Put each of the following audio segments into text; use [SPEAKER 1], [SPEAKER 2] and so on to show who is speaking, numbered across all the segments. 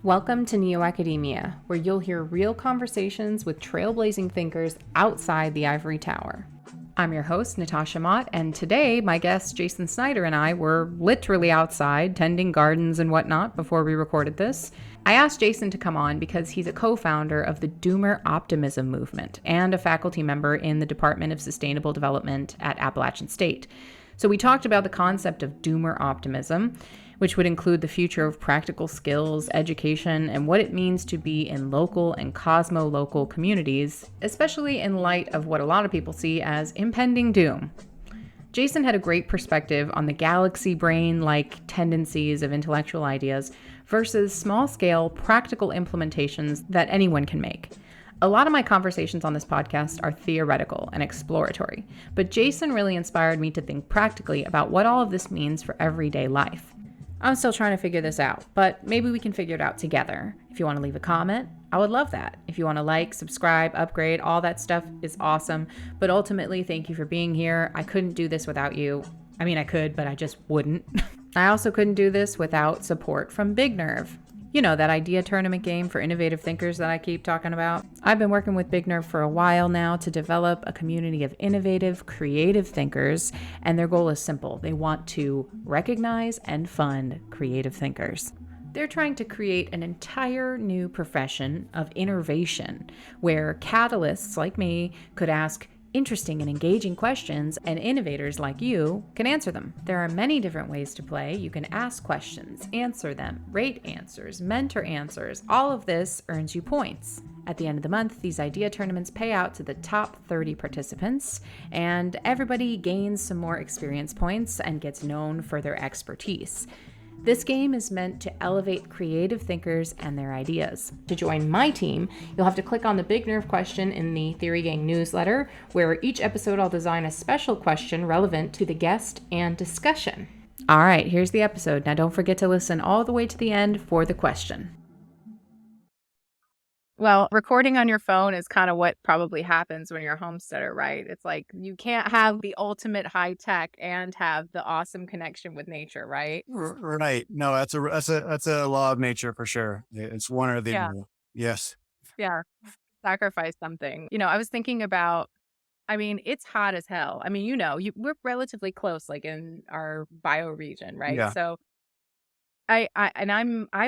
[SPEAKER 1] Welcome to Neo Academia, where you'll hear real conversations with trailblazing thinkers outside the ivory tower. I'm your host, Natasha Mott, and today my guest, Jason Snyder, and I were literally outside tending gardens and whatnot before we recorded this. I asked Jason to come on because he's a co-founder of the Doomer Optimism movement and a faculty member in the Department of Sustainable Development at Appalachian State. So we talked about the concept of Doomer Optimism, which would include the future of practical skills, education, and what it means to be in local and cosmolocal communities, especially in light of what a lot of people see as impending doom. Jason had a great perspective on the galaxy brain-like tendencies of intellectual ideas versus small-scale practical implementations that anyone can make. A lot of my conversations on this podcast are theoretical and exploratory, but Jason really inspired me to think practically about what all of this means for everyday life. I'm still trying to figure this out, but maybe we can figure it out together. If you want to leave a comment, I would love that. If you want to like, subscribe, upgrade, all that stuff is awesome. But ultimately, thank you for being here. I couldn't do this without you. I mean, I could, but I just wouldn't. I also couldn't do this without support from Big Nerve. You know, that idea tournament game for innovative thinkers that I keep talking about? I've been working with Big Nerve for a while now to develop a community of innovative, creative thinkers, and their goal is simple. They want to recognize and fund creative thinkers. They're trying to create an entire new profession of innovation, where catalysts like me could ask interesting and engaging questions, and innovators like you can answer them. There are many different ways to play. You can ask questions, answer them, rate answers, mentor answers. All of this earns you points. At the end of the month, these idea tournaments pay out to the top 30 participants, and everybody gains some more experience points and gets known for their expertise. This game is meant to elevate creative thinkers and their ideas. To join my team, you'll have to click on the Big Nerve question in the Theory Gang newsletter, where each episode I'll design a special question relevant to the guest and discussion. All right, here's the episode. Now don't forget to listen all the way to the end for the question. Well, recording on your phone is kind of what probably happens when you're a homesteader, right? It's like you can't have the ultimate high tech and have the awesome connection with nature, right?
[SPEAKER 2] Right. No, that's a law of nature for sure. It's one or the
[SPEAKER 1] Yeah.
[SPEAKER 2] other. Yes.
[SPEAKER 1] Yeah. Sacrifice something. You know, I was thinking about, it's hot as hell. We're relatively close, like in our bioregion, right?
[SPEAKER 2] Yeah.
[SPEAKER 1] So I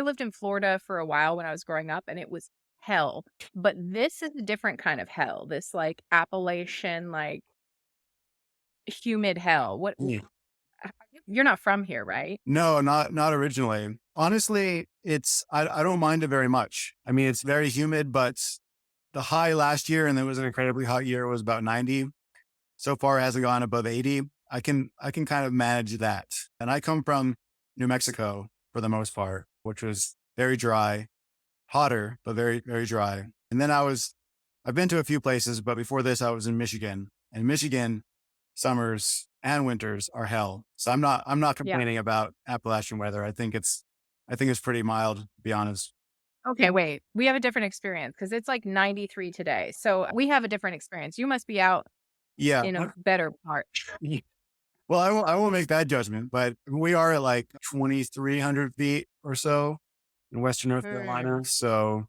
[SPEAKER 1] lived in Florida for a while when I was growing up, and it was hell. But this is a different kind of hell. This like Appalachian, like humid hell.
[SPEAKER 2] Yeah.
[SPEAKER 1] You're not from here, right?
[SPEAKER 2] No, not originally. Honestly, I don't mind it very much. I mean, it's very humid, but the high last year, and it was an incredibly hot year, was about 90. So far, it hasn't gone above 80. I can kind of manage that. And I come from New Mexico for the most part, which was very dry, hotter, but very, very dry. And then I've been to a few places, but before this, I was in Michigan. And Michigan summers and winters are hell. So I'm not complaining about Appalachian weather. I think it's pretty mild, to be honest.
[SPEAKER 1] Okay, wait. We have a different experience because it's like 93 today. So we have a different experience. You must be out
[SPEAKER 2] Yeah.
[SPEAKER 1] in a better part.
[SPEAKER 2] Well, I won't make that judgment, but we are at like 2,300 feet or so in Western North Carolina. So,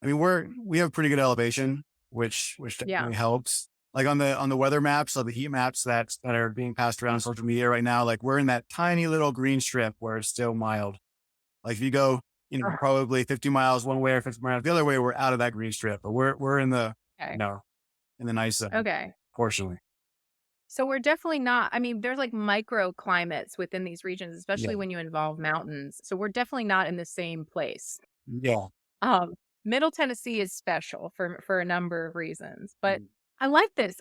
[SPEAKER 2] I mean, we have pretty good elevation, which definitely helps. Like on the weather maps, so the heat maps that are being passed around social media right now, like we're in that tiny little green strip where it's still mild. Like if you go, probably 50 miles one way or 50 miles the other way, we're out of that green strip, but we're in the, in the nice zone.
[SPEAKER 1] Okay.
[SPEAKER 2] Fortunately.
[SPEAKER 1] So we're definitely not, there's like microclimates within these regions, especially when you involve mountains. So we're definitely not in the same place.
[SPEAKER 2] Yeah.
[SPEAKER 1] Middle Tennessee is special for a number of reasons, but I like this.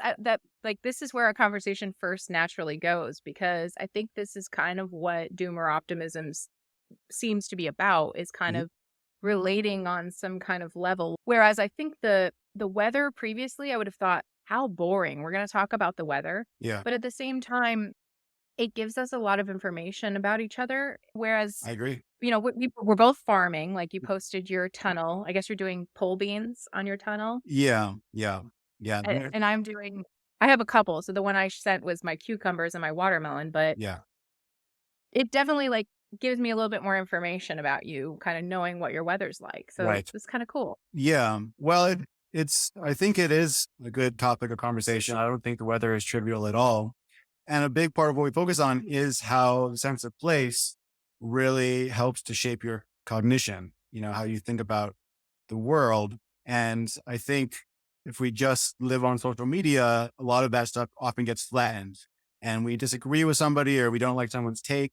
[SPEAKER 1] This is where our conversation first naturally goes, because I think this is kind of what Doomer Optimism seems to be about, is kind of relating on some kind of level. Whereas I think the weather previously, I would have thought, how boring. We're going to talk about the weather.
[SPEAKER 2] Yeah.
[SPEAKER 1] But at the same time, it gives us a lot of information about each other. Whereas,
[SPEAKER 2] I agree.
[SPEAKER 1] We're both farming. Like you posted your tunnel. I guess you're doing pole beans on your tunnel.
[SPEAKER 2] Yeah.
[SPEAKER 1] And I have a couple. So the one I sent was my cucumbers and my watermelon. But it definitely, like, gives me a little bit more information about you, kind of knowing what your weather's like. So
[SPEAKER 2] Right.
[SPEAKER 1] it's kind of cool.
[SPEAKER 2] Yeah. Well, I think it is a good topic of conversation. I don't think the weather is trivial at all. And a big part of what we focus on is how the sense of place really helps to shape your cognition, how you think about the world. And I think if we just live on social media, a lot of that stuff often gets flattened and we disagree with somebody or we don't like someone's take,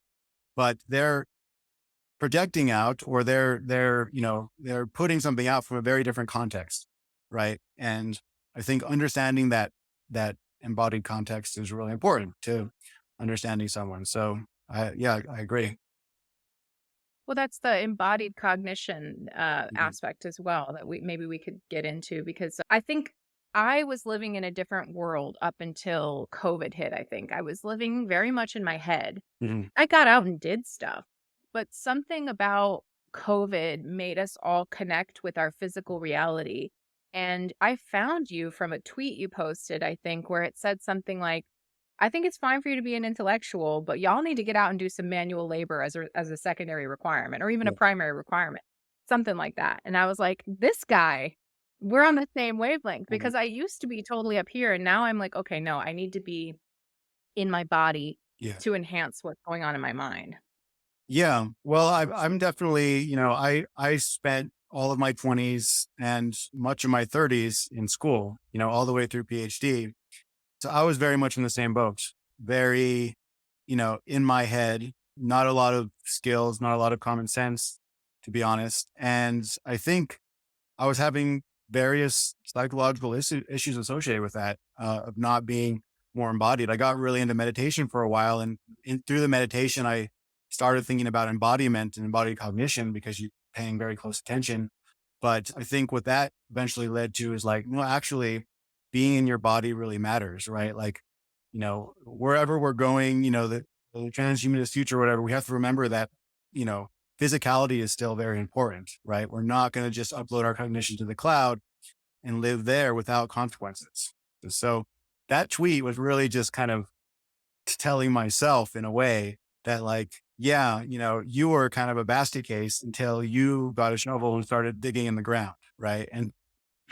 [SPEAKER 2] but they're projecting out or they're putting something out from a very different context. Right. And I think understanding that embodied context is really important to understanding someone. So I agree.
[SPEAKER 1] Well, that's the embodied cognition
[SPEAKER 2] Mhm.
[SPEAKER 1] aspect as well that we could get into, because I think I was living in a different world up until COVID hit. I think I was living very much in my head.
[SPEAKER 2] Mhm.
[SPEAKER 1] I got out and did stuff, but something about COVID made us all connect with our physical reality. And I found you from a tweet you posted, I think, where it said something like, I think it's fine for you to be an intellectual, but y'all need to get out and do some manual labor as a secondary requirement or even a
[SPEAKER 2] Yeah.
[SPEAKER 1] primary requirement, something like that. And I was like, this guy, we're on the same wavelength,
[SPEAKER 2] Mhm.
[SPEAKER 1] because I used to be totally up here. And now I'm like, okay, no, I need to be in my body
[SPEAKER 2] Yeah.
[SPEAKER 1] to enhance what's going on in my mind.
[SPEAKER 2] Yeah. Well, I'm definitely, I spent all of my 20s and much of my 30s in school, all the way through PhD. So I was very much in the same boat, very, in my head, not a lot of skills, not a lot of common sense, to be honest. And I think I was having various psychological issues associated with that, of not being more embodied. I got really into meditation for a while, and through the meditation, I started thinking about embodiment and embodied cognition because you're paying very close attention. But I think what that eventually led to is like, no, actually, being in your body really matters, right? Like, wherever we're going, the transhumanist future, or whatever, we have to remember that, you know, physicality is still very important, right? We're not going to just upload our cognition to the cloud and live there without consequences. So that tweet was really just kind of telling myself in a way that like, yeah, you were kind of a basket case until you got a shovel and started digging in the ground. Right. And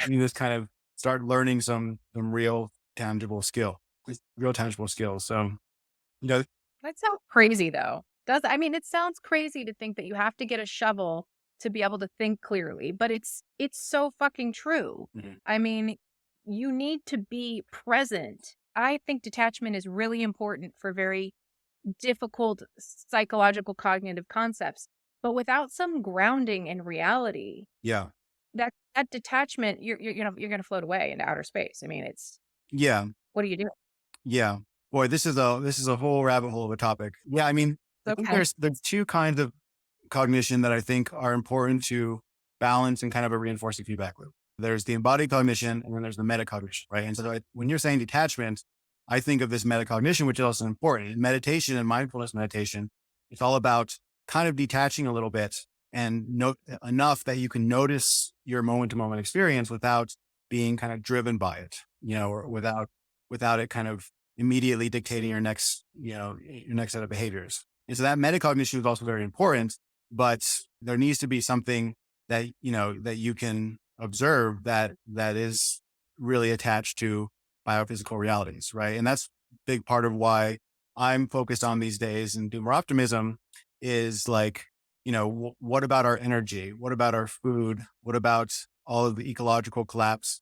[SPEAKER 2] you just kind of start learning some real tangible skills. So, you know,
[SPEAKER 1] That sounds crazy though. It sounds crazy to think that you have to get a shovel to be able to think clearly, but it's so fucking true.
[SPEAKER 2] Mhm.
[SPEAKER 1] I mean, you need to be present. I think detachment is really important for very difficult psychological cognitive concepts. But without some grounding in reality,
[SPEAKER 2] Yeah.
[SPEAKER 1] that detachment, you're gonna float away into outer space. I mean, it's
[SPEAKER 2] Yeah.
[SPEAKER 1] what do you do?
[SPEAKER 2] Yeah. Boy, this is a whole rabbit hole of a topic. Yeah. I mean, I
[SPEAKER 1] It's
[SPEAKER 2] think
[SPEAKER 1] okay.
[SPEAKER 2] there's two kinds of cognition that I think are important to balance in kind of a reinforcing feedback loop. There's the embodied cognition and then there's the metacognition, right? And so when you're saying detachment, I think of this metacognition, which is also important. In meditation and mindfulness meditation, it's all about kind of detaching a little bit and note enough that you can notice your moment to moment experience without being kind of driven by it, or without it kind of immediately dictating your next set of behaviors. And so that metacognition is also very important, but there needs to be something that you can observe that is really attached to biophysical realities, right? And that's a big part of why I'm focused on these days in Doomer Optimism is like, what about our energy? What about our food? What about all of the ecological collapse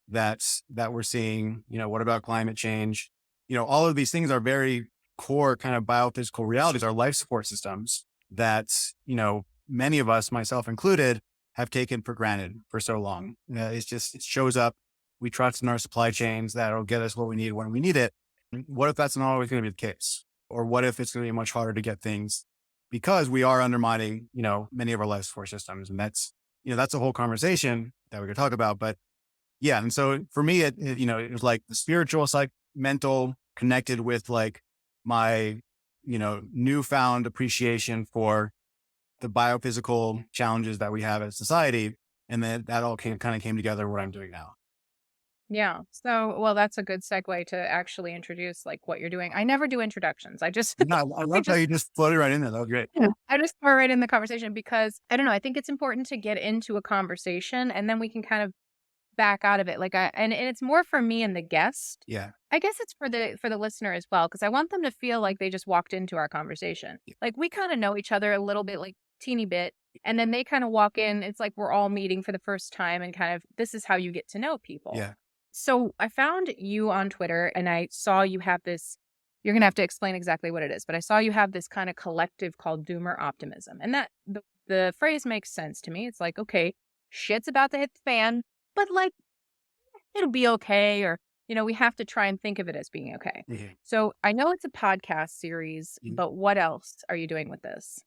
[SPEAKER 2] that we're seeing? What about climate change? All of these things are very core kind of biophysical realities, our life support systems that, many of us, myself included, have taken for granted for so long. It shows up. We trust in our supply chains that it'll get us what we need when we need it. What if that's not always going to be the case? Or what if it's going to be much harder to get things because we are undermining, many of our life support systems? And that's a whole conversation that we could talk about. But yeah. And so for me, it was like the spiritual, mental connected with like my, newfound appreciation for the biophysical challenges that we have as society. And then that all kind of came together what I'm doing now.
[SPEAKER 1] Yeah. So, well, that's a good segue to actually introduce like what you're doing. I never do introductions. I just,
[SPEAKER 2] No, I
[SPEAKER 1] I
[SPEAKER 2] love how
[SPEAKER 1] just,
[SPEAKER 2] you just floated right in there. That was great.
[SPEAKER 1] yeah, I just go right in the conversation because I don't know. I think it's important to get into a conversation and then we can kind of back out of it. And it's more for me and the guest.
[SPEAKER 2] Yeah.
[SPEAKER 1] I guess it's for the listener as well, because I want them to feel like they just walked into our conversation. Like we kind of know each other a little bit, like teeny bit, and then they kind of walk in. It's like we're all meeting for the first time, and kind of this is how you get to know people.
[SPEAKER 2] Yeah.
[SPEAKER 1] So I found you on Twitter, and I saw you have this. You're gonna have to explain exactly what it is, but I saw you have this kind of collective called Doomer Optimism, and that the phrase makes sense to me. It's like, okay, shit's about to hit the fan, but like it'll be okay, or we have to try and think of it as being okay.
[SPEAKER 2] Mhm.
[SPEAKER 1] So I know it's a podcast series,
[SPEAKER 2] Mhm.
[SPEAKER 1] but what else are you doing with this?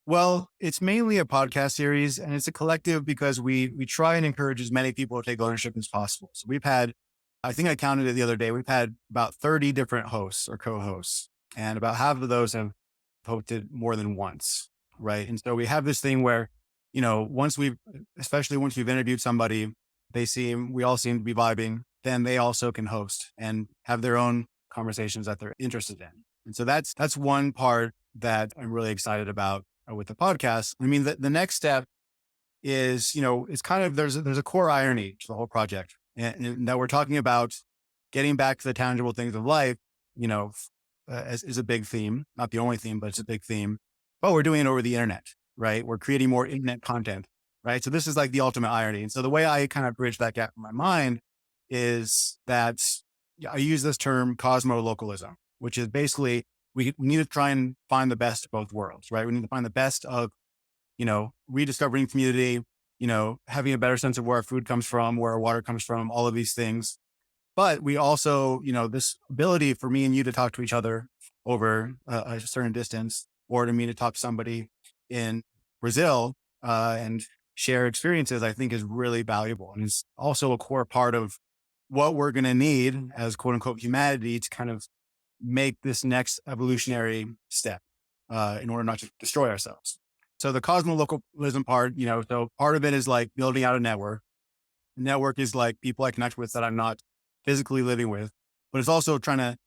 [SPEAKER 2] Well, it's mainly a podcast series and it's a collective because we try and encourage as many people to take ownership as possible. So we've had, I think I counted it the other day, we've had about 30 different hosts or co-hosts, and about half of those have hosted more than once. Right. And so we have this thing where, especially once we've interviewed somebody, we all seem to be vibing, then they also can host and have their own conversations that they're interested in. And so that's one part that I'm really excited about with the podcast. I mean, the next step is, it's kind of, there's a core irony to the whole project, and that we're talking about getting back to the tangible things of life, is a big theme, not the only theme, but it's a big theme, but we're doing it over the internet, right? We're creating more internet content, right? So this is like the ultimate irony. And so the way I kind of bridge that gap in my mind is that I use this term cosmolocalism, which is basically, we need to try and find the best of both worlds, right? We need to find the best of, rediscovering community, having a better sense of where our food comes from, where our water comes from, all of these things. But we also, this ability for me and you to talk to each other over a certain distance, or to me to talk to somebody in Brazil and share experiences, I think is really valuable. And it's also a core part of what we're going to need as quote unquote humanity to kind of make this next evolutionary step in order not to destroy ourselves. So the cosmolocalism part, so part of it is like building out a network. Network is like people I connect with that I'm not physically living with, but it's also trying to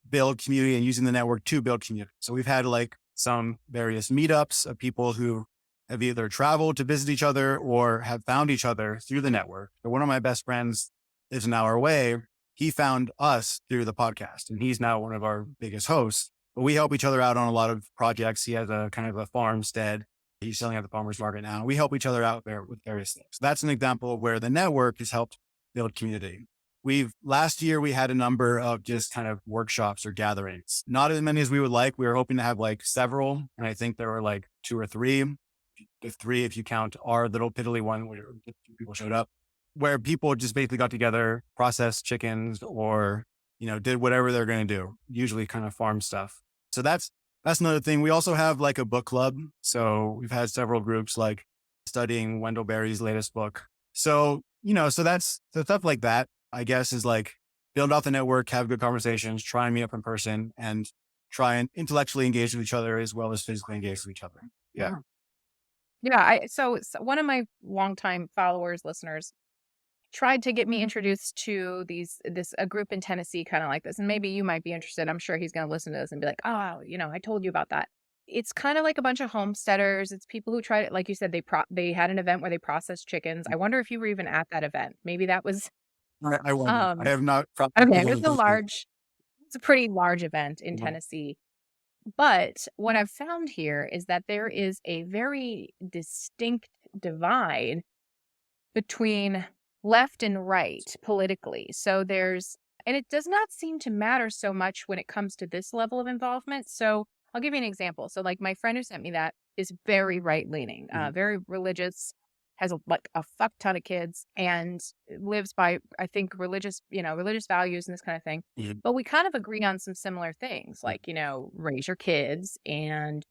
[SPEAKER 2] build community and using the network to build community. So we've had like some various meetups of people who have either traveled to visit each other or have found each other through the network. So one of my best friends lives an hour away. He found us through the podcast, and he's now one of our biggest hosts. But we help each other out on a lot of projects. He has a kind of a farmstead. He's selling at the farmer's market now. We help each other out there with various things. So that's an example of where the network has helped build community. Last year, we had a number of just kind of workshops or gatherings, not as many as we would like. We were hoping to have like several. And I think there were like 2 or 3, if you count our little piddly one where people showed up, where people just basically got together, processed chickens, or, did whatever they're going to do, usually kind of farm stuff. So that's another thing. We also have like a book club. So we've had several groups like studying Wendell Berry's latest book. So, so that's the stuff like that, I guess, is like build out the network, have good conversations, try and meet up in person, and try and intellectually engage with each other as well as physically engage with each other. Yeah.
[SPEAKER 1] Yeah. So one of my longtime followers, listeners, tried to get me introduced to a group in Tennessee, kind of like this. And maybe you might be interested. I'm sure he's going to listen to this and be like, oh, I told you about that. It's kind of like a bunch of homesteaders. It's people who tried it. Like you said, they had an event where they processed chickens. I wonder if you were even at that event. Maybe that was,
[SPEAKER 2] I wonder. I have not.
[SPEAKER 1] okay. It's a pretty large event in Tennessee. But what I've found here is that there is a very distinct divide between left and right politically. So and it does not seem to matter so much when it comes to this level of involvement. So I'll give you an example. So like my friend who sent me that is very right leaning, very religious, has a fuck ton of kids, and lives by, I think, religious values and this kind of thing.
[SPEAKER 2] Mhm.
[SPEAKER 1] But we kind of agree on some similar things, like, raise your kids and,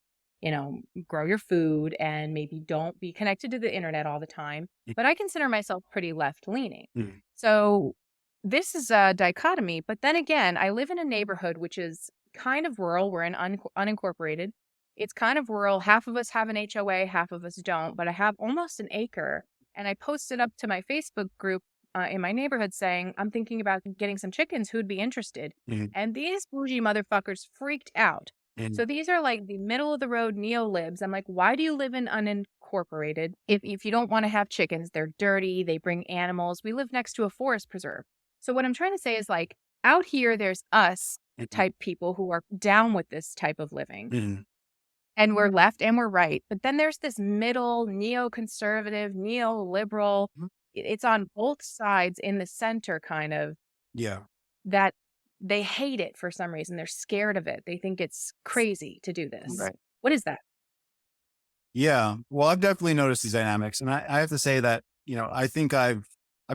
[SPEAKER 1] grow your food, and maybe don't be connected to the internet all the time. But I consider myself pretty left leaning.
[SPEAKER 2] Mhm.
[SPEAKER 1] So this is a dichotomy. But then again, I live in a neighborhood which is kind of rural. We're in unincorporated. It's kind of rural. Half of us have an HOA, half of us don't. But I have almost an acre. And I posted up to my Facebook group in my neighborhood saying, I'm thinking about getting some chickens. Who'd be interested? And these bougie motherfuckers freaked out. So these are like the middle of the road neolibs. I'm like, why do you live in unincorporated if you don't want to have chickens? They're dirty. They bring animals. We live next to a forest preserve. So what I'm trying to say is like out here, there's us type people who are down with this type of living. And we're left and we're right. But then there's this middle neoconservative, neoliberal. It's on both sides in the center kind of.
[SPEAKER 2] Yeah.
[SPEAKER 1] That they hate it for some reason. They're scared of it. They think it's crazy to do this.
[SPEAKER 2] Right.
[SPEAKER 1] What is that?
[SPEAKER 2] Yeah. Well, I've definitely noticed these dynamics. And I have to say that, I think I've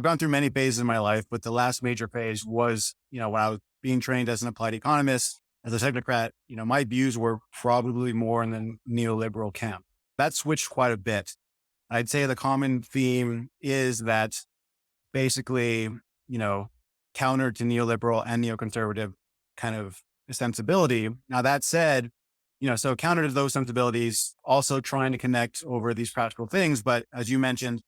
[SPEAKER 2] gone through many phases in my life, but the last major phase was, when I was being trained as an applied economist, as a technocrat, my views were probably more in the neoliberal camp. That switched quite a bit. I'd say the common theme is that basically, counter to neoliberal and neoconservative kind of sensibility. Now, that said, so counter to those sensibilities, also trying to connect over these practical things. But as you mentioned,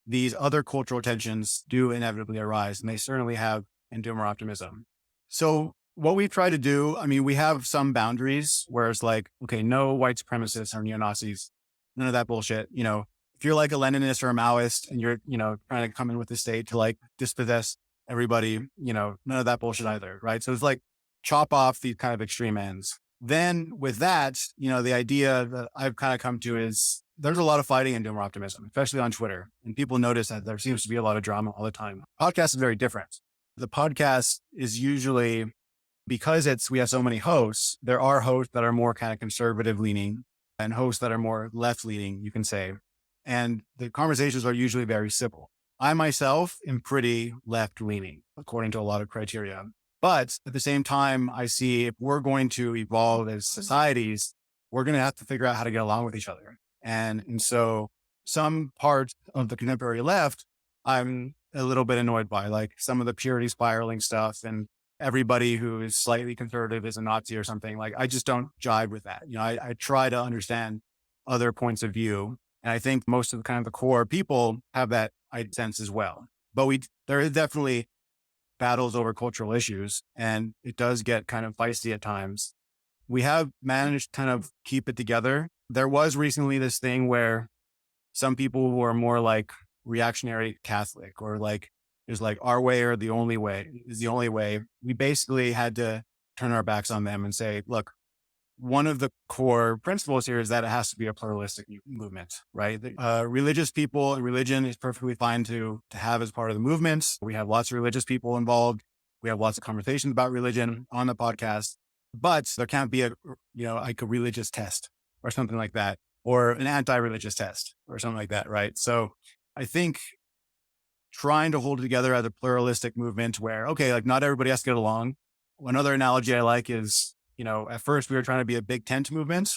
[SPEAKER 2] these other cultural tensions do inevitably arise, and they certainly have in Doomer Optimism. So what we've tried to do, we have some boundaries where it's like, okay, no white supremacists or neo-Nazis, none of that bullshit. If you're like a Leninist or a Maoist and you're, trying to come in with the state to like dispossess everybody, none of that bullshit either. Right. So it's like chop off these kind of extreme ends. Then with that, the idea that I've kind of come to is there's a lot of fighting in Doomer Optimism, especially on Twitter. And people notice that there seems to be a lot of drama all the time. Podcast is very different. The podcast is usually, because we have so many hosts, there are hosts that are more kind of conservative leaning and hosts that are more left leaning, you can say. And the conversations are usually very civil. I myself am pretty left leaning according to a lot of criteria. But at the same time, I see if we're going to evolve as societies, we're going to have to figure out how to get along with each other. And so some parts of the contemporary left, I'm a little bit annoyed by, like some of the purity spiraling stuff and everybody who is slightly conservative is a Nazi or something. Like, I just don't jive with that. I try to understand other points of view. And I think most of the kind of the core people have that sense as well. But there is definitely battles over cultural issues, and it does get kind of feisty at times. We have managed to kind of keep it together. There was recently this thing where some people were more like reactionary Catholic, or like, there's like our way or the only way is the only way. We basically had to turn our backs on them and say, look, one of the core principles here is that it has to be a pluralistic movement, right? Religious people and religion is perfectly fine to have as part of the movement. We have lots of religious people involved. We have lots of conversations about religion on the podcast, but there can't be like a religious test or something like that, or an anti-religious test or something like that, right? So I think trying to hold it together as a pluralistic movement where, okay, like not everybody has to get along. Another analogy I like is, at first we were trying to be a big tent movement,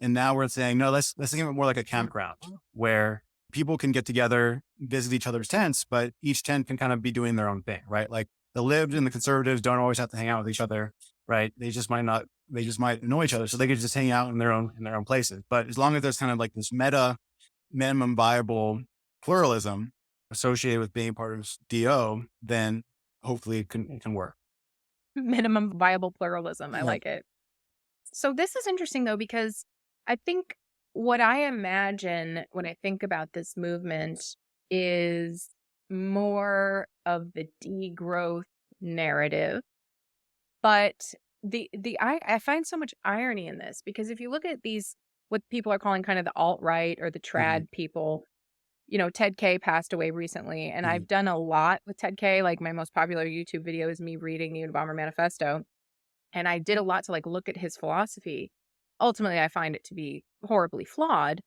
[SPEAKER 2] and now we're saying, no, let's think of it more like a campground where people can get together, visit each other's tents, but each tent can kind of be doing their own thing, right? Like the libs and the conservatives don't always have to hang out with each other, right? They just might know each other. So they could just hang out in their own places. But as long as there's kind of like this minimum viable pluralism associated with being part of DO, then hopefully it can work.
[SPEAKER 1] Minimum viable pluralism. I like it. So this is interesting though, because I think what I imagine when I think about this movement is more of the degrowth narrative. But I find so much irony in this, because if you look at these, what people are calling kind of the alt-right or the trad people, Ted K passed away recently, and I've done a lot with Ted K. Like my most popular YouTube video is me reading the Unabomber Manifesto. And I did a lot to like look at his philosophy. Ultimately, I find it to be horribly flawed.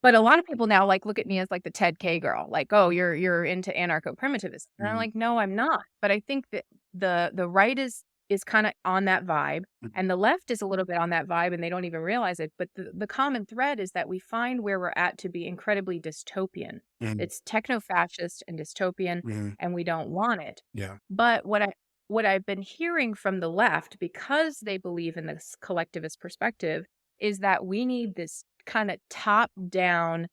[SPEAKER 1] But a lot of people now like look at me as like the Ted K girl, like, oh, you're into anarcho-primitivism. And I'm like, no, I'm not. But I think that the right is kind of on that vibe, and the left is a little bit on that vibe, and they don't even realize it. But the common thread is that we find where we're at to be incredibly dystopian. It's techno-fascist and dystopian, and we don't want it.
[SPEAKER 2] Yeah.
[SPEAKER 1] But what I've been hearing from the left, because they believe in this collectivist perspective, is that we need this kind of top-down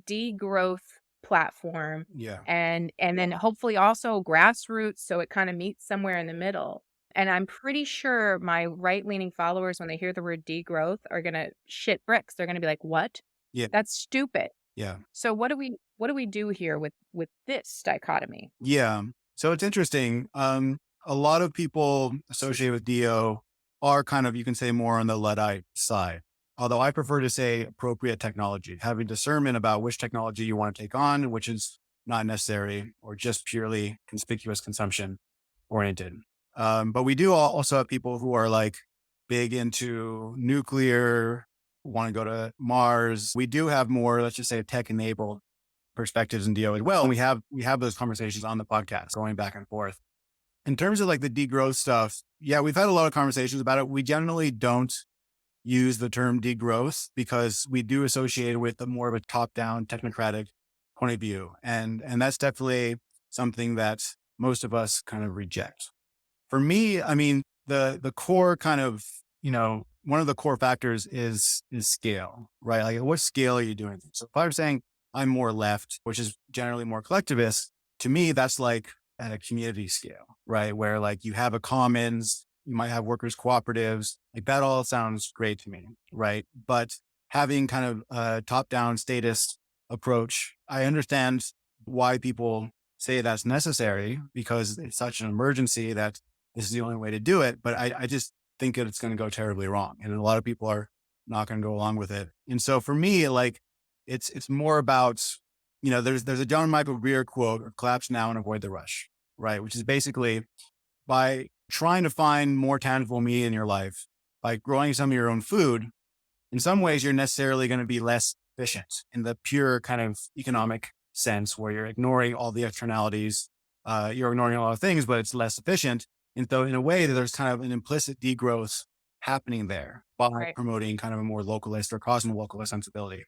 [SPEAKER 1] degrowth platform,
[SPEAKER 2] Yeah.
[SPEAKER 1] and then hopefully also grassroots, so it kind of meets somewhere in the middle. And I'm pretty sure my right-leaning followers, when they hear the word degrowth, are gonna shit bricks. They're gonna be like, "What?
[SPEAKER 2] Yeah.
[SPEAKER 1] That's stupid."
[SPEAKER 2] Yeah.
[SPEAKER 1] So what do we do here with this dichotomy?
[SPEAKER 2] Yeah. So it's interesting. A lot of people associated with DO are kind of, you can say, more on the Luddite side. Although I prefer to say appropriate technology, having discernment about which technology you want to take on, which is not necessary or just purely conspicuous consumption oriented. But we do also have people who are like big into nuclear, want to go to Mars. We do have more, let's just say, tech enabled perspectives in DO as well. And we have those conversations on the podcast going back and forth. In terms of like the degrowth stuff, yeah, we've had a lot of conversations about it. We generally don't use the term degrowth because we do associate it with a more of a top-down technocratic point of view. And that's definitely something that most of us kind of reject. For me, I mean, the core kind of, one of the core factors is scale, right? Like what scale are you doing? So if I'm saying I'm more left, which is generally more collectivist, to me, that's like at a community scale, right? Where like you have a commons, you might have workers cooperatives, like that all sounds great to me, right? But having kind of a top-down statist approach, I understand why people say that's necessary because it's such an emergency that this is the only way to do it. But I just think that it's going to go terribly wrong. And a lot of people are not going to go along with it. And so for me, like, it's more about, there's a John Michael Greer quote, collapse now and avoid the rush, right? Which is basically by trying to find more tangible meaning in your life, by growing some of your own food, in some ways, you're necessarily going to be less efficient in the pure kind of economic sense where you're ignoring all the externalities. You're ignoring a lot of things, but it's less efficient. And so in a way, there's kind of an implicit degrowth happening there by promoting kind of a more localist or cosmolocal sensibility.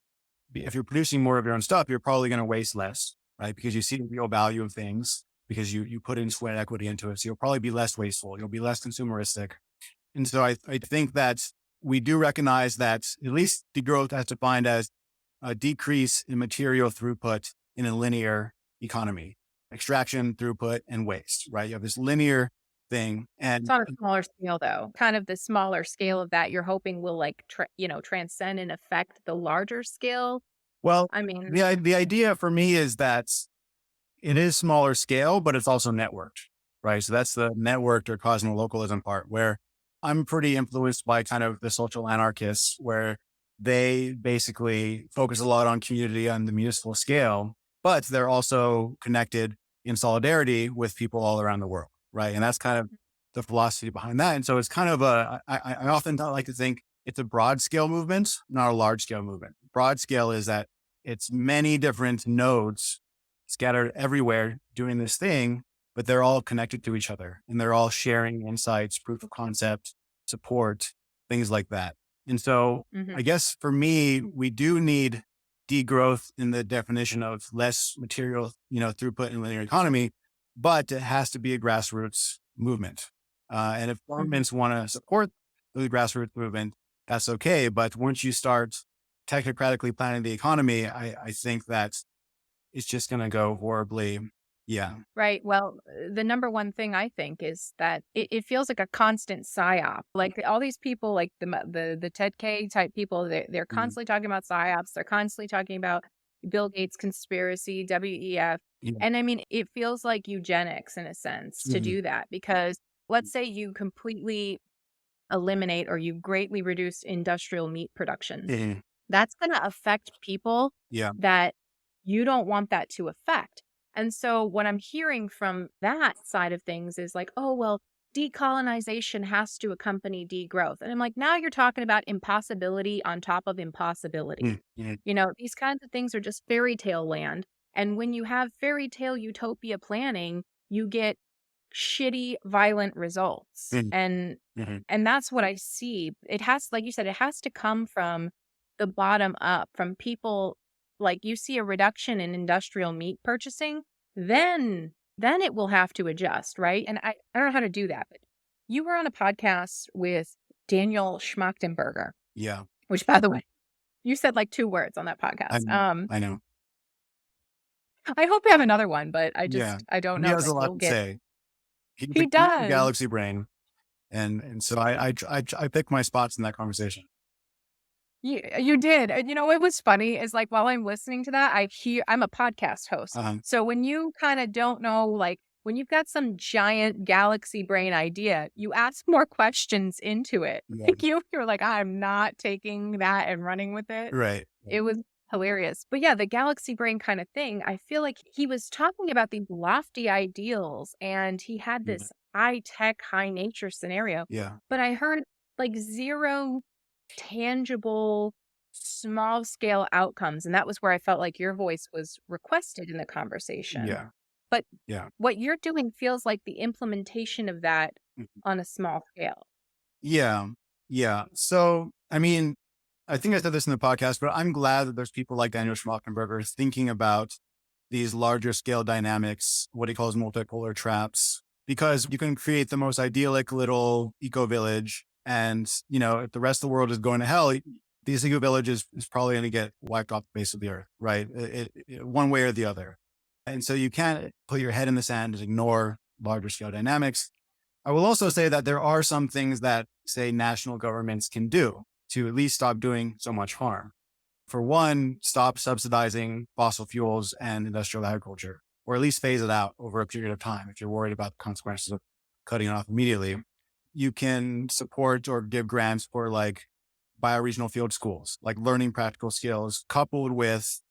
[SPEAKER 2] If you're producing more of your own stuff, you're probably going to waste less, right? Because you see the real value of things because you put in sweat equity into it. So you'll probably be less wasteful. You'll be less consumeristic. And so I think that we do recognize that at least degrowth as defined as a decrease in material throughput in a linear economy, extraction, throughput, and waste, right? You have this linear thing. And
[SPEAKER 1] It's on a smaller scale, though. Kind of the smaller scale of that you're hoping will like, transcend and affect the larger scale.
[SPEAKER 2] well,
[SPEAKER 1] I mean,
[SPEAKER 2] the idea for me is that it is smaller scale, but it's also networked, right? So that's the networked or cosmolocalism part where I'm pretty influenced by kind of the social anarchists where they basically focus a lot on community on the municipal scale, but they're also connected in solidarity with people all around the world, right? And that's kind of the philosophy behind that. And so it's kind of I often like to think it's a broad scale movement, not a large scale movement. Broad scale is that it's many different nodes scattered everywhere doing this thing, but they're all connected to each other and they're all sharing insights, proof of concept, support, things like that. And so I guess for me, we do need degrowth in the definition of less material, throughput in linear economy, but it has to be a grassroots movement. And if governments want to support the grassroots movement, that's okay. But once you start technocratically planning the economy, I think that it's just going to go horribly. Yeah.
[SPEAKER 1] right. Well, the number one thing I think is that it feels like a constant psyop. Like all these people, like the Ted K type people, they're constantly talking about psyops. They're constantly talking about Bill Gates conspiracy, WEF.
[SPEAKER 2] Yeah.
[SPEAKER 1] And I mean, it feels like eugenics in a sense to do that because let's say you completely eliminate or you greatly reduce industrial meat production. That's going to affect people
[SPEAKER 2] Yeah.
[SPEAKER 1] that you don't want that to affect. And so what I'm hearing from that side of things is like, oh, well, decolonization has to accompany degrowth. And I'm like, now you're talking about impossibility on top of impossibility. These kinds of things are just fairy tale land. And when you have fairy tale utopia planning, you get shitty, violent results. And that's what I see. It has, like you said, it has to come from the bottom up, from people. Like you see a reduction in industrial meat purchasing, then it will have to adjust, right? And I don't know how to do that, but you were on a podcast with Daniel Schmachtenberger.
[SPEAKER 2] Yeah.
[SPEAKER 1] Which, by the way, you said like 2 words on that podcast.
[SPEAKER 2] I know.
[SPEAKER 1] I hope you have another one, but
[SPEAKER 2] Yeah.
[SPEAKER 1] I don't
[SPEAKER 2] He
[SPEAKER 1] know
[SPEAKER 2] has
[SPEAKER 1] that
[SPEAKER 2] a lot
[SPEAKER 1] you'll
[SPEAKER 2] to
[SPEAKER 1] get.
[SPEAKER 2] say.
[SPEAKER 1] He
[SPEAKER 2] He's a
[SPEAKER 1] does.
[SPEAKER 2] galaxy brain. And so I pick my spots in that conversation.
[SPEAKER 1] You did. And what was funny is like while I'm listening to that, I'm a podcast host.
[SPEAKER 2] Uh-huh.
[SPEAKER 1] So when you kind of don't know, like when you've got some giant galaxy brain idea, you ask more questions into it.
[SPEAKER 2] Yeah.
[SPEAKER 1] Like you're like, I'm not taking that and running with it.
[SPEAKER 2] Right.
[SPEAKER 1] It was hilarious. But yeah, the galaxy brain kind of thing, I feel like he was talking about these lofty ideals and he had
[SPEAKER 2] Yeah.
[SPEAKER 1] this high tech, high nature scenario.
[SPEAKER 2] Yeah.
[SPEAKER 1] But I heard like zero tangible, small scale outcomes. And that was where I felt like your voice was requested in the conversation.
[SPEAKER 2] Yeah.
[SPEAKER 1] But
[SPEAKER 2] Yeah.
[SPEAKER 1] what you're doing feels like the implementation of that
[SPEAKER 2] Mhm.
[SPEAKER 1] on a small scale.
[SPEAKER 2] Yeah. Yeah. So, I mean, I think I said this in the podcast, but I'm glad that there's people like Daniel Schmachtenberger thinking about these larger scale dynamics, what he calls multipolar traps, because you can create the most idyllic little eco village. And, if the rest of the world is going to hell, these eco villages is probably going to get wiped off the face of the earth, right? One way or the other. And so you can't put your head in the sand and ignore larger scale dynamics. I will also say that there are some things that, say, national governments can do to at least stop doing so much harm. For one, stop subsidizing fossil fuels and industrial agriculture, or at least phase it out over a period of time if you're worried about the consequences of cutting it off immediately. You can support or give grants for like bioregional field schools, like learning practical skills, coupled with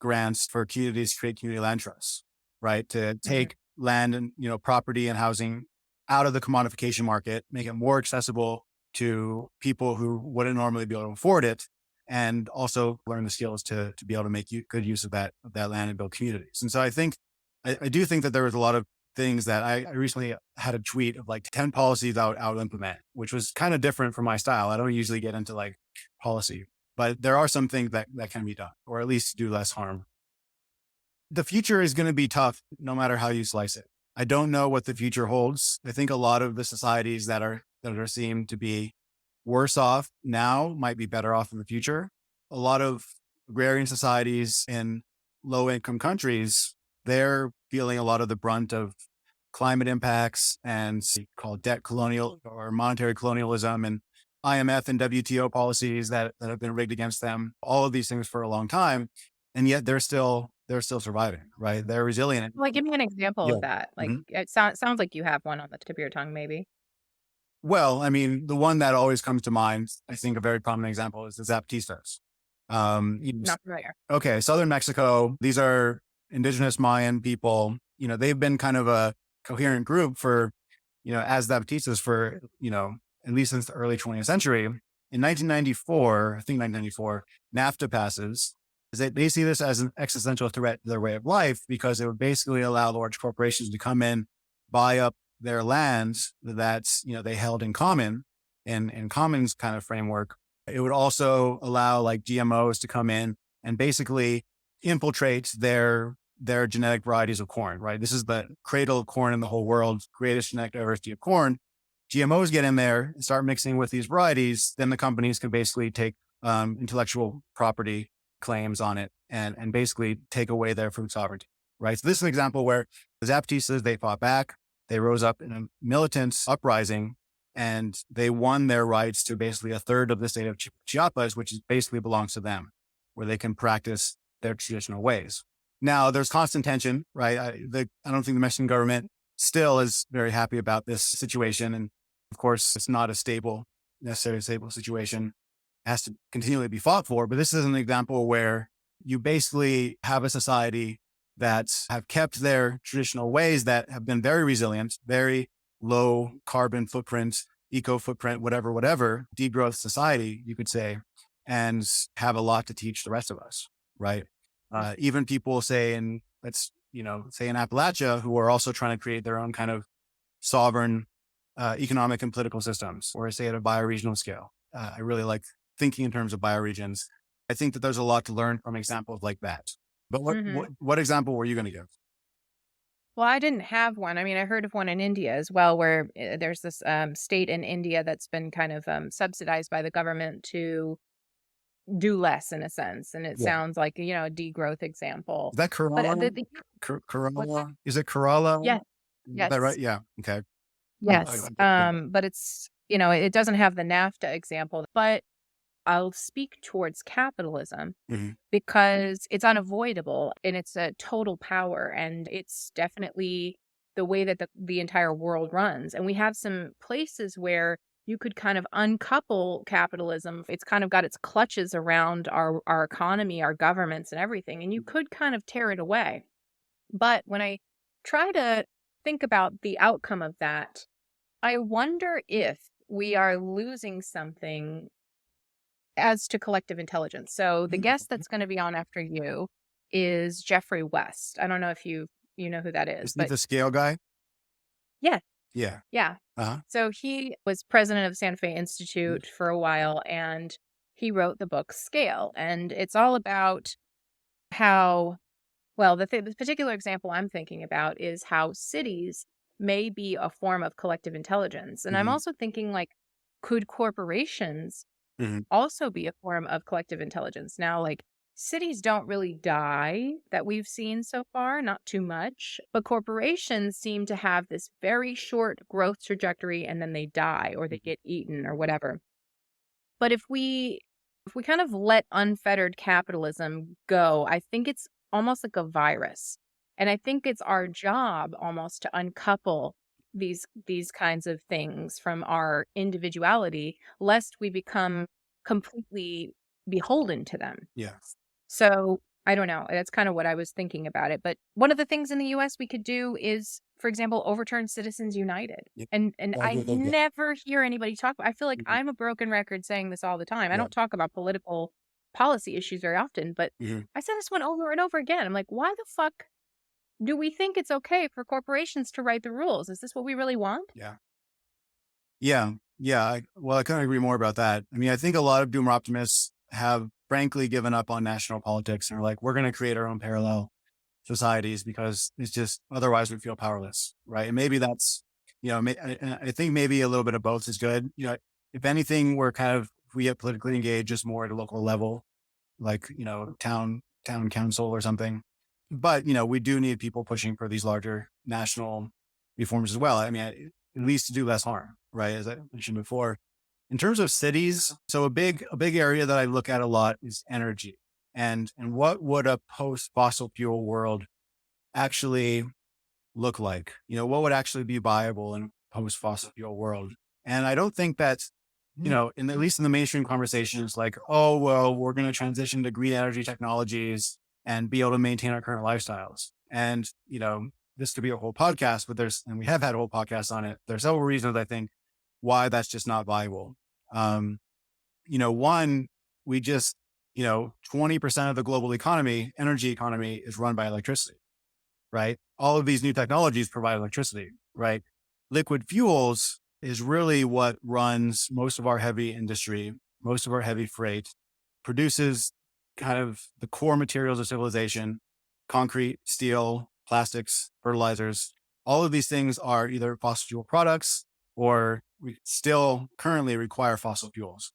[SPEAKER 2] grants for communities to create community land trusts, right? To take land and, property and housing out of the commodification market, make it more accessible to people who wouldn't normally be able to afford it, and also learn the skills to be able to make good use of that land and build communities. And so I do think that there was a lot of things that I recently had a tweet of like 10 policies I would implement, which was kind of different from my style. I don't usually get into like policy, but there are some things that can be done, or at least do less harm. The future is going to be tough no matter how you slice it. I don't know what the future holds. I think a lot of the societies that are seem to be worse off now might be better off in the future. A lot of agrarian societies in low income countries, they're feeling a lot of the brunt of climate impacts and called debt colonial or monetary colonialism and IMF and WTO policies that have been rigged against them, all of these things for a long time. And yet they're still surviving, right? They're resilient.
[SPEAKER 1] Like, give me an example
[SPEAKER 2] Yeah.
[SPEAKER 1] of that. Like,
[SPEAKER 2] Mhm.
[SPEAKER 1] it sounds like you have one on the tip of your tongue, maybe.
[SPEAKER 2] Well, I mean, the one that always comes to mind, I think a very prominent example is the Zapatistas.
[SPEAKER 1] Not familiar.
[SPEAKER 2] Okay, southern Mexico, these are indigenous Mayan people. They've been kind of a coherent group for, as Zapatistas for, at least since the early 20th century. In 1994, I think 1994, NAFTA passes. They see this as an existential threat to their way of life because it would basically allow large corporations to come in, buy up their lands that, they held in common in commons kind of framework. It would also allow like GMOs to come in and basically infiltrate their genetic varieties of corn, right? This is the cradle of corn in the whole world, greatest genetic diversity of corn. GMOs get in there and start mixing with these varieties, then the companies can basically take intellectual property claims on it and basically take away their food sovereignty, right? So this is an example where the Zapatistas, they fought back. They rose up in a militant uprising and they won their rights to basically a third of the state of Chiapas, which basically belongs to them, where they can practice their traditional ways. Now, there's constant tension, right? I don't think the Mexican government still is very happy about this situation. And of course, it's not necessarily stable situation. It has to continually be fought for. But this is an example where you basically have a society that have kept their traditional ways that have been very resilient, very low carbon footprint, eco footprint, whatever, degrowth society, you could say, and have a lot to teach the rest of us, right? Even people say in Appalachia, who are also trying to create their own kind of sovereign economic and political systems, or say at a bioregional scale. I really like thinking in terms of bioregions. I think that there's a lot to learn from examples like that. But what example were you going to give?
[SPEAKER 1] Well, I didn't have one. I mean, I heard of one in India as well, where there's this state in India that's been kind of subsidized by the government to do less in a sense. And it
[SPEAKER 2] Yeah.
[SPEAKER 1] sounds like, you know, a degrowth example.
[SPEAKER 2] Is that
[SPEAKER 1] But
[SPEAKER 2] Kerala?
[SPEAKER 1] what's that?
[SPEAKER 2] Kerala? Is it Kerala?
[SPEAKER 1] Yeah,
[SPEAKER 2] Is that right?
[SPEAKER 1] yes,
[SPEAKER 2] Yeah. Okay.
[SPEAKER 1] yes.
[SPEAKER 2] Yeah.
[SPEAKER 1] But it's, you know, it doesn't have the NAFTA example, but I'll speak towards capitalism
[SPEAKER 2] Mhm.
[SPEAKER 1] because it's unavoidable and it's a total power and it's definitely the way that the entire world runs. And we have some places where you could kind of uncouple capitalism. It's kind of got its clutches around our economy, our governments and everything. And you could kind of tear it away. But when I try to think about the outcome of that, I wonder if we are losing something as to collective intelligence. So the guest that's going to be on after you is Jeffrey West. I don't know if you know who that is,
[SPEAKER 2] Is he
[SPEAKER 1] but
[SPEAKER 2] the scale guy?
[SPEAKER 1] yeah,
[SPEAKER 2] Yeah.
[SPEAKER 1] yeah.
[SPEAKER 2] Uh-huh.
[SPEAKER 1] So he was president of the Santa Fe Institute for a while, and he wrote the book Scale, and it's all about how, well, the particular example I'm thinking about is how cities may be a form of collective intelligence, and I'm
[SPEAKER 2] Mhm.
[SPEAKER 1] also thinking like, could corporations
[SPEAKER 2] Mhm.
[SPEAKER 1] also be a form of collective intelligence? Now, like cities don't really die that we've seen so far, not too much, but corporations seem to have this very short growth trajectory and then they die or they get eaten or whatever. But if we kind of let unfettered capitalism go, I think it's almost like a virus. And I think it's our job almost to uncouple these kinds of things from our individuality, lest we become completely beholden to them.
[SPEAKER 2] Yeah.
[SPEAKER 1] So I don't know. That's kind of what I was thinking about it. But one of the things in the US we could do is, for example, overturn Citizens United.
[SPEAKER 2] Yeah.
[SPEAKER 1] And
[SPEAKER 2] I
[SPEAKER 1] I
[SPEAKER 2] agree with that.
[SPEAKER 1] never hear anybody talk. I feel like
[SPEAKER 2] Mhm.
[SPEAKER 1] I'm a broken record saying this all the time. I
[SPEAKER 2] Yeah.
[SPEAKER 1] don't talk about political policy issues very often, but
[SPEAKER 2] Mhm.
[SPEAKER 1] I say this one over and over again. I'm like, why the fuck do we think it's okay for corporations to write the rules? Is this what we really want?
[SPEAKER 2] Yeah. Yeah. Yeah. Well, I couldn't agree more about that. I mean, I think a lot of Doomer optimists have frankly given up on national politics and are like, we're going to create our own parallel societies because it's just otherwise we feel powerless. Right. And maybe that's, I think maybe a little bit of both is good. If anything, if we get politically engaged just more at a local level, like, town council or something. But, we do need people pushing for these larger national reforms as well. I mean, at least to do less harm, right? As I mentioned before. In terms of cities, so a big area that I look at a lot is energy. And what would a post fossil fuel world actually look like? What would actually be viable in a post fossil fuel world? And I don't think that, at least in the mainstream conversations, like, oh, well, we're going to transition to green energy technologies and be able to maintain our current lifestyles. And, this could be a whole podcast, and we have had a whole podcast on it. There's several reasons I think why that's just not viable. Um, one, we just, 20% of the global energy economy is run by electricity, right? All of these new technologies provide electricity, right? Liquid fuels is really what runs most of our heavy industry, most of our heavy freight, produces kind of the core materials of civilization: concrete, steel, plastics, fertilizers. All of these things are either fossil fuel products or we still currently require fossil fuels.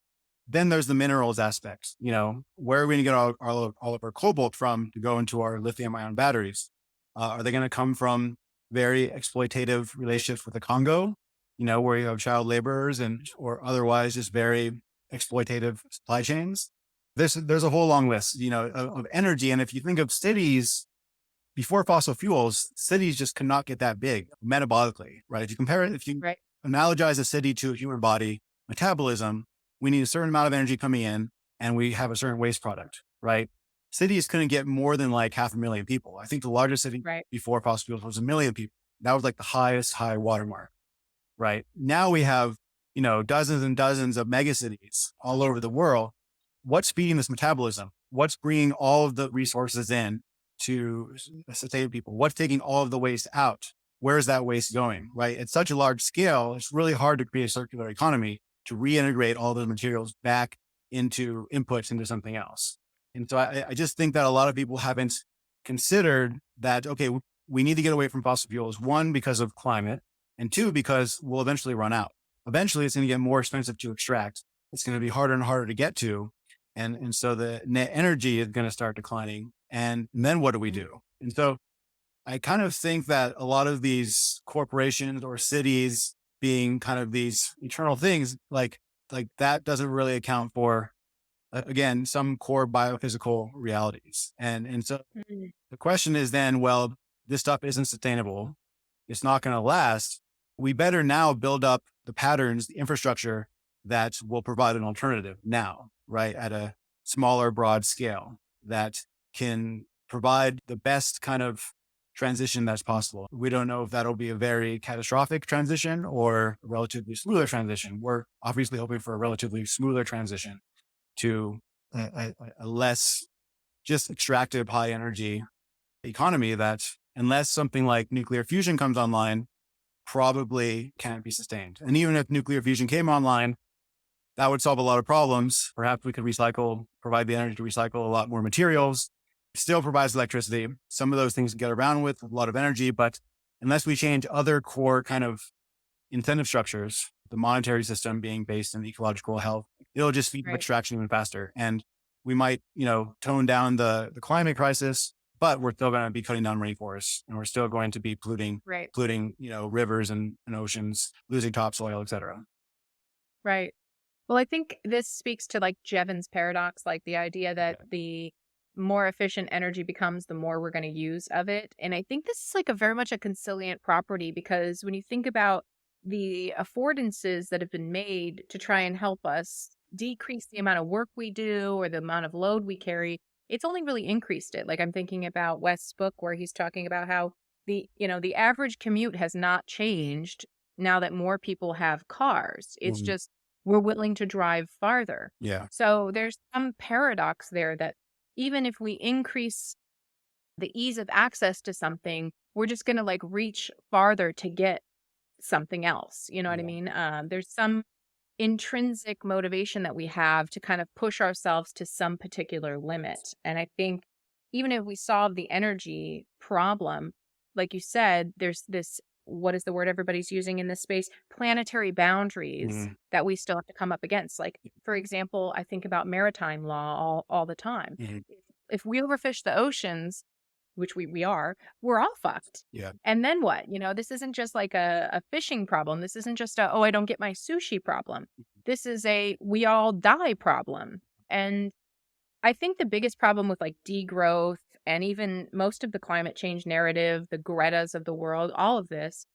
[SPEAKER 2] Then there's the minerals aspect. Where are we going to get all of our cobalt from to go into our lithium ion batteries? Are they going to come from very exploitative relationships with the Congo, where you have child laborers or otherwise just very exploitative supply chains? There's a whole long list, of energy. And if you think of cities before fossil fuels, cities just could not get that big metabolically, right? If you
[SPEAKER 1] Right.
[SPEAKER 2] analogize a city to a human body metabolism, we need a certain amount of energy coming in and we have a certain waste product, right? Cities couldn't get more than like 500,000 people. I think the largest city
[SPEAKER 1] Right.
[SPEAKER 2] before fossil fuels was 1 million people. That was like the highest high watermark, right? Now we have, dozens and dozens of mega cities all over the world. What's feeding this metabolism? What's bringing all of the resources in to sustain people? What's taking all of the waste out? Where's that waste going, right? At such a large scale, it's really hard to create a circular economy to reintegrate all those materials back into inputs into something else. And so I just think that a lot of people haven't considered that, okay, we need to get away from fossil fuels, one, because of climate, and two, because we'll eventually run out. Eventually, it's going to get more expensive to extract. It's going to be harder and harder to get to. And so the net energy is going to start declining. And then what do we do? And so I kind of think that a lot of these corporations or cities being kind of these eternal things, like that doesn't really account for, again, some core biophysical realities. And so
[SPEAKER 1] Mm.
[SPEAKER 2] the question is then, well, this stuff isn't sustainable. It's not going to last. We better now build up the patterns, the infrastructure that will provide an alternative now, right? At a smaller, broad scale that can provide the best kind of transition that's possible. We don't know if that'll be a very catastrophic transition or a relatively smoother transition. We're obviously hoping for a relatively smoother transition to a less just extractive high energy economy that, unless something like nuclear fusion comes online, probably can't be sustained. And even if nuclear fusion came online, that would solve a lot of problems. Perhaps we could provide the energy to recycle a lot more materials. Still provides electricity. Some of those things get around with a lot of energy, but unless we change other core kind of incentive structures, the monetary system being based in ecological health, it'll just feed
[SPEAKER 1] Right.
[SPEAKER 2] extraction even faster. And we might, tone down the climate crisis, but we're still going to be cutting down rainforests, and we're still going to be polluting,
[SPEAKER 1] Right.
[SPEAKER 2] rivers and oceans, losing topsoil, et cetera.
[SPEAKER 1] Right. Well, I think this speaks to like Jevons paradox, like the idea that the more efficient energy becomes, the more we're going to use of it. And I think this is like a very much a consilient property, because when you think about the affordances that have been made to try and help us decrease the amount of work we do or the amount of load we carry, it's only really increased it. Like I'm thinking about West's book where he's talking about how the average commute has not changed now that more people have cars. It's
[SPEAKER 2] Mhm.
[SPEAKER 1] just we're willing to drive farther.
[SPEAKER 2] Yeah.
[SPEAKER 1] So there's some paradox there that even if we increase the ease of access to something, we're just going to like reach farther to get something else. You know what I
[SPEAKER 2] Yeah.
[SPEAKER 1] mean? There's some intrinsic motivation that we have to kind of push ourselves to some particular limit. And I think even if we solve the energy problem, like you said, there's this, what is the word everybody's using in this space? Planetary boundaries
[SPEAKER 2] Mhm.
[SPEAKER 1] that we still have to come up against. Like, for example, I think about maritime law all the time.
[SPEAKER 2] Mhm.
[SPEAKER 1] If we overfish the oceans, which we are, we're all fucked.
[SPEAKER 2] Yeah.
[SPEAKER 1] And then what? This isn't just like a fishing problem. This isn't just a, oh, I don't get my sushi problem. This is a we all die problem. And I think the biggest problem with like degrowth and even most of the climate change narrative, the Gretas of the world, all of this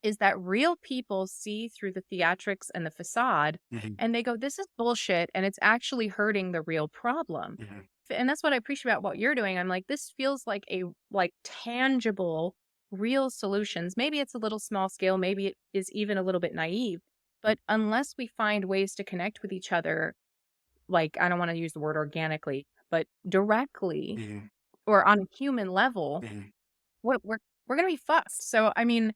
[SPEAKER 1] is that real people see through the theatrics and the facade
[SPEAKER 2] Mhm.
[SPEAKER 1] and they go, this is bullshit. And it's actually hurting the real problem.
[SPEAKER 2] Mhm.
[SPEAKER 1] And that's what I appreciate about what you're doing. I'm like, this feels like a like tangible, real solutions. Maybe it's a little small scale, maybe it is even a little bit naive. But unless we find ways to connect with each other, like I don't want to use the word organically, but directly
[SPEAKER 2] Mhm.
[SPEAKER 1] or on a human level,
[SPEAKER 2] Mhm.
[SPEAKER 1] we're gonna be fucked. So I mean,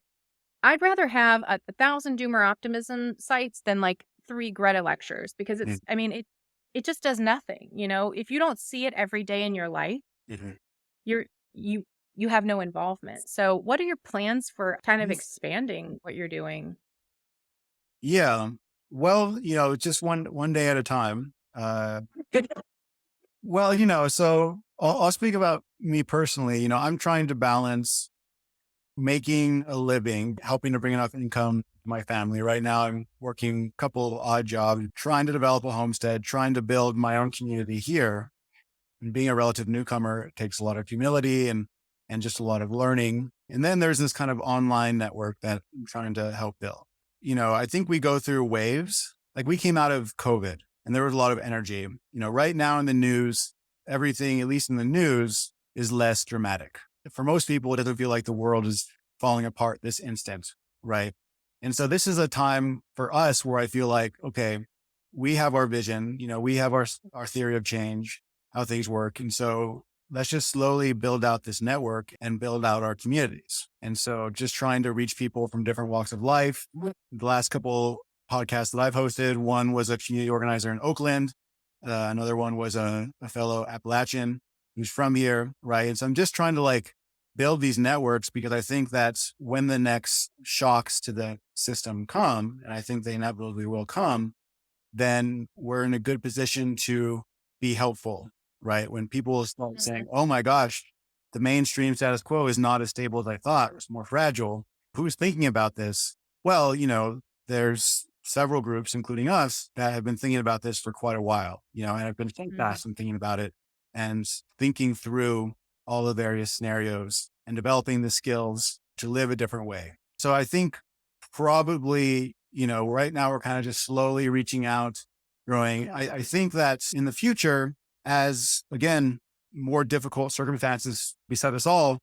[SPEAKER 1] I'd rather have a thousand Doomer Optimism sites than like 3 Greta lectures, because
[SPEAKER 2] Mhm.
[SPEAKER 1] I mean, it just does nothing. If you don't see it every day in your life,
[SPEAKER 2] Mhm.
[SPEAKER 1] you're you you have no involvement. So what are your plans for kind of expanding what you're doing?
[SPEAKER 2] Yeah. Well, just one day at a time. Well, so I'll speak about me personally. I'm trying to balance making a living, helping to bring enough income to my family. Right now, I'm working a couple of odd jobs, trying to develop a homestead, trying to build my own community here. And being a relative newcomer takes a lot of humility and just a lot of learning. And then there's this kind of online network that I'm trying to help build. I think we go through waves. Like we came out of COVID and there was a lot of energy. Right now in the news, everything, at least in the news, is less dramatic. For most people, it doesn't feel like the world is falling apart this instant, right? And so this is a time for us where I feel like, okay, we have our vision, we have our theory of change, how things work. And so let's just slowly build out this network and build out our communities. And so just trying to reach people from different walks of life. The last couple podcasts that I've hosted, one was a community organizer in Oakland. Another one was a fellow Appalachian who's from here. Right. And so I'm just trying to like build these networks because I think that when the next shocks to the system come, and I think they inevitably will come, then we're in a good position to be helpful, right? When people start saying, oh my gosh, the mainstream status quo is not as stable as I thought, it's more fragile. Who's thinking about this? Well, there's several groups, including us, that have been thinking about this for quite a while, and have been steadfast in thinking about it and thinking through all the various scenarios and developing the skills to live a different way. So I think probably, right now we're kind of just slowly reaching out, growing. I think that in the future, as again, more difficult circumstances beset us all,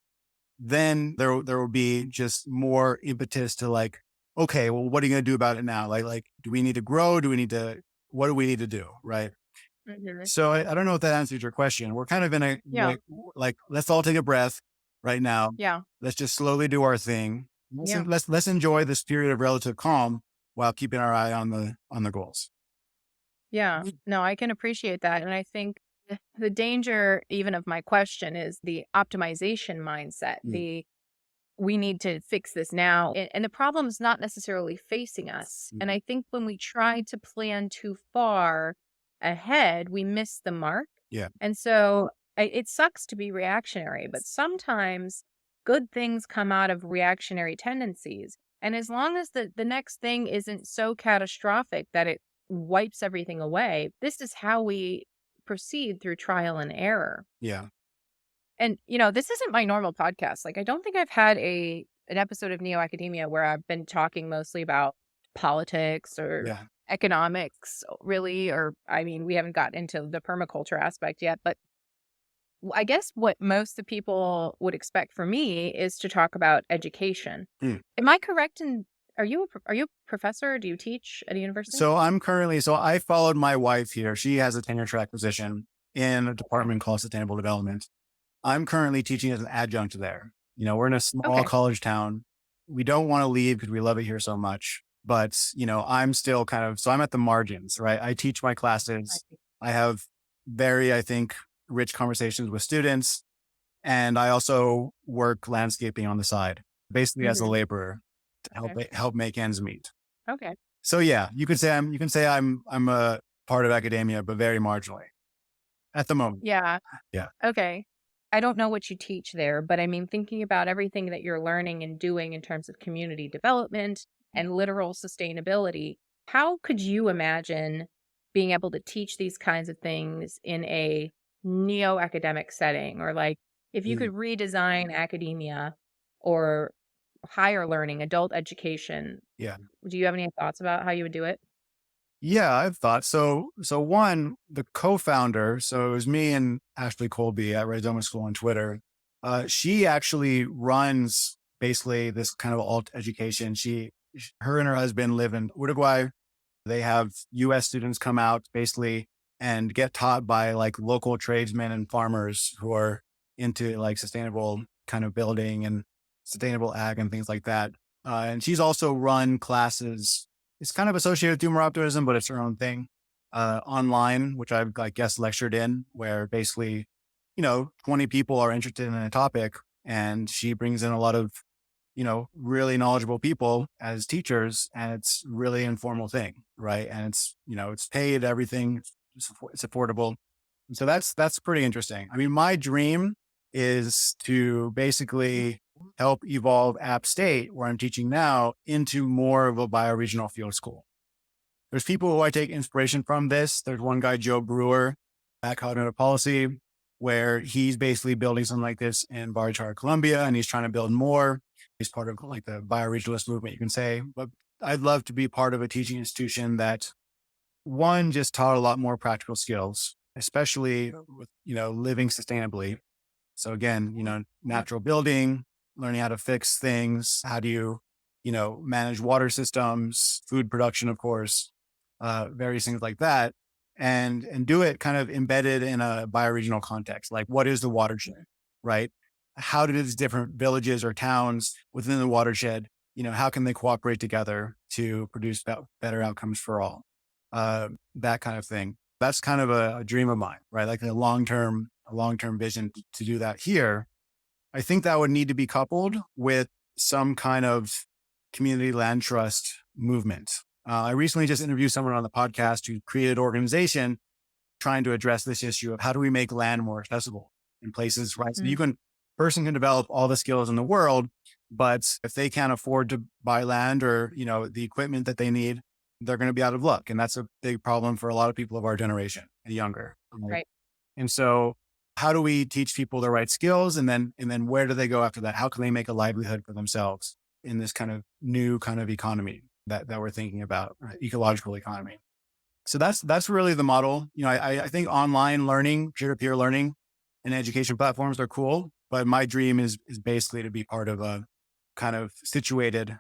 [SPEAKER 2] then there will be just more impetus to like, okay, well, what are you going to do about it now? Like, do we need to grow? What do we need to do? Right. So I don't know if that answers your question. We're kind of in a, like, let's all take a breath right now.
[SPEAKER 1] Yeah.
[SPEAKER 2] Let's just slowly do our thing. Let's enjoy this period of relative calm while keeping our eye on the goals.
[SPEAKER 1] Yeah. No, I can appreciate that. And I think the danger even of my question is the optimization mindset, we need to fix this now. And the problem is not necessarily facing us. And I think when we try to plan too far ahead, we miss the mark.
[SPEAKER 2] Yeah.
[SPEAKER 1] And so it sucks to be reactionary, but sometimes good things come out of reactionary tendencies. And as long as the next thing isn't so catastrophic that it wipes everything away, this is how we proceed through trial and error.
[SPEAKER 2] Yeah.
[SPEAKER 1] And, this isn't my normal podcast. Like, I don't think I've had an episode of Neo Academia where I've been talking mostly about politics or economics, really. Or, I mean, we haven't gotten into the permaculture aspect yet. But I guess what most of the people would expect from me is to talk about education. Am I correct in... Are you a professor? Do you teach at a university?
[SPEAKER 2] So I followed my wife here. She has a tenure track position in a department called Sustainable Development. I'm currently teaching as an adjunct there. We're in a small college town. We don't want to leave because we love it here so much. But, I'm still so I'm at the margins, right? I teach my classes. I have very, I think, rich conversations with students. And I also work landscaping on the side, basically as a laborer. Help make ends meet.
[SPEAKER 1] Okay.
[SPEAKER 2] So yeah, you can say I'm a part of academia, but very marginally at the moment.
[SPEAKER 1] Yeah.
[SPEAKER 2] Yeah.
[SPEAKER 1] Okay. I don't know what you teach there, but I mean, thinking about everything that you're learning and doing in terms of community development and literal sustainability, how could you imagine being able to teach these kinds of things in a neo-academic setting? Or like, if you could redesign academia or higher learning, adult education.
[SPEAKER 2] Yeah.
[SPEAKER 1] Do you have any thoughts about how you would do it?
[SPEAKER 2] Yeah, I've thought. So one, the co-founder, so it was me and Ashley Colby at Rhizoma School on Twitter. She actually runs basically this kind of alt education. Her and her husband live in Uruguay. They have US students come out basically and get taught by like local tradesmen and farmers who are into like sustainable kind of building and sustainable ag and things like that. And she's also run classes. It's kind of associated with Doomer Optimism, but it's her own thing online, which I've guest lectured in, where basically, 20 people are interested in a topic and she brings in a lot of, really knowledgeable people as teachers, and it's really informal thing. Right. And it's, it's paid, everything, it's affordable. And so that's pretty interesting. I mean, my dream is to basically help evolve App State, where I'm teaching now, into more of a bioregional field school. There's people who I take inspiration from this. There's one guy, Joe Brewer, at Cognitive Policy, where he's basically building something like this in Barichara, Colombia, and he's trying to build more. He's part of like the bioregionalist movement, you can say. But I'd love to be part of a teaching institution that, one, just taught a lot more practical skills, especially with, living sustainably. So again, natural building, learning how to fix things. How do you, manage water systems, food production, of course, various things like that, and do it kind of embedded in a bioregional context. Like, what is the watershed, right? How do these different villages or towns within the watershed, how can they cooperate together to produce better outcomes for all? That kind of thing. That's kind of a dream of mine, right? Like a long-term vision to do that here. I think that would need to be coupled with some kind of community land trust movement. I recently just interviewed someone on the podcast who created an organization trying to address this issue of how do we make land more accessible in places, right? So
[SPEAKER 1] Mm.
[SPEAKER 2] person can develop all the skills in the world, but if they can't afford to buy land or, the equipment that they need, they're going to be out of luck. And that's a big problem for a lot of people of our generation and younger. Right?
[SPEAKER 1] Right.
[SPEAKER 2] And so how do we teach people the right skills? And then where do they go after that? How can they make a livelihood for themselves in this kind of new kind of economy that we're thinking about, ecological economy? So that's really the model. I think online learning, peer-to-peer learning and education platforms are cool, but my dream is basically to be part of a kind of situated